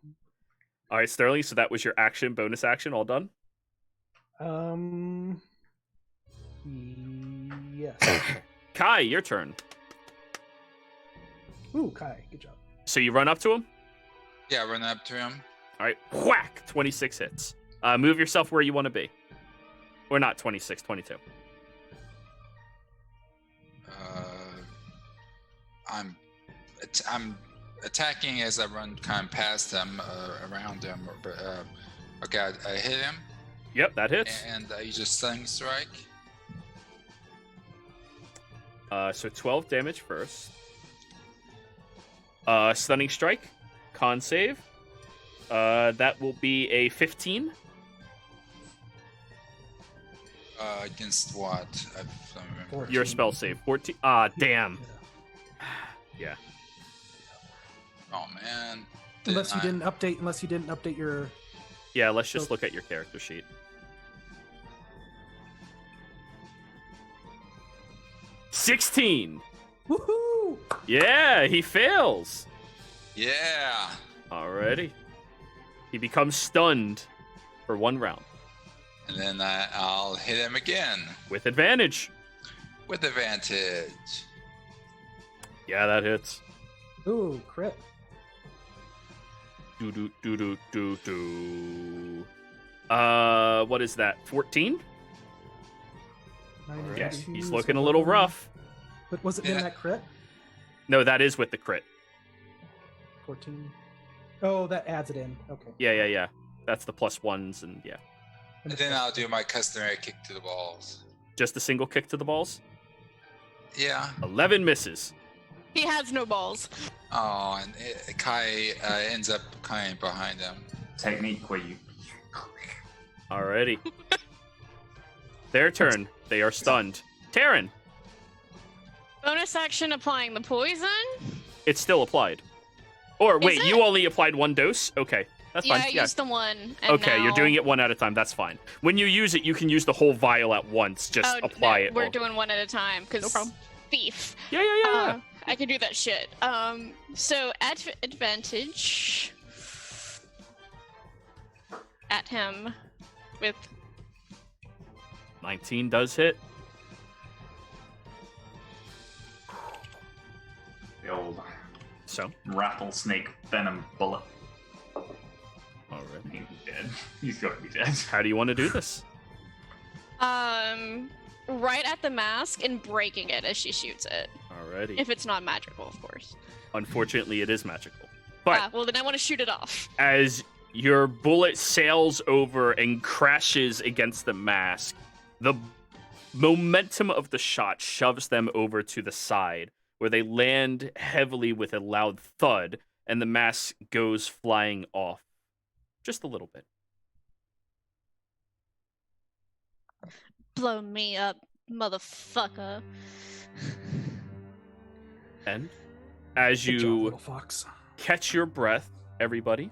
All right, Sterling, so that was your action, bonus action, all done? Yes. Kai, your turn. Ooh, Kai, good job. So you run up to him? Yeah, run up to him. All right, whack, 26 hits. Move yourself where you want to be. Or not 26, 22. I'm attacking as I run kind of past him, around him. Okay, I hit him, Yep, that hits. and I use a stunning strike. So 12 damage first. Stunning strike, con save. That will be a 15. Against what? I don't remember. 14. Your spell save, 14. Ah, damn. Yeah. Oh man. Unless you Didn't didn't update your. Yeah, let's just So- look at your character sheet. $16. Woohoo! Yeah, he fails. Yeah. Alrighty. He becomes stunned for 1 round And then I'll hit him again with advantage. with advantage. Yeah, that hits. Ooh, crit. Do do do do do do. What is that? 14? Yes, He's looking a little rough. But was it in Yeah. that crit? No, that is with the crit. 14. Oh, that adds it in. Okay. Yeah. That's the +1s, and yeah. And then I'll do my customary kick to the balls. Just a single kick to the balls. Yeah. 11 misses. He has no balls. Oh, and Kai ends up kind of behind him. Technique where you. Alrighty. Their turn. They are stunned. Taryn, Bonus action applying the poison. it's still applied. Or Is wait, it? you only applied 1 dose? Okay, that's Yeah, fine. I Yeah. used the one. And Okay, you're now- doing it 1 at a time. That's fine. When you use it, you can use the whole vial at once. Just Oh, apply no, it. We're all. doing one at a time because No problem. thief. Yeah. I can do that shit. So advantage at him with 19 does hit. The old So, rattlesnake venom bullet. alright. He's dead. He's got to be dead. How do you want to do this? right at the mask and breaking it as she shoots it. Alrighty. If it's not magical, of course. Unfortunately, it is magical. But Well, then I want to shoot it off. as your bullet sails over and crashes against the mask, the momentum of the shot shoves them over to the side, where they land heavily with a loud thud, and the mask goes flying off just a little bit. Blow me up, Motherfucker. And as Good job, you little fox. catch your breath, everybody,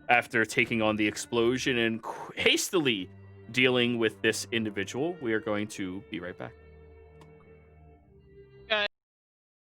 after taking on the explosion and hastily dealing with this individual, we are going to be right back.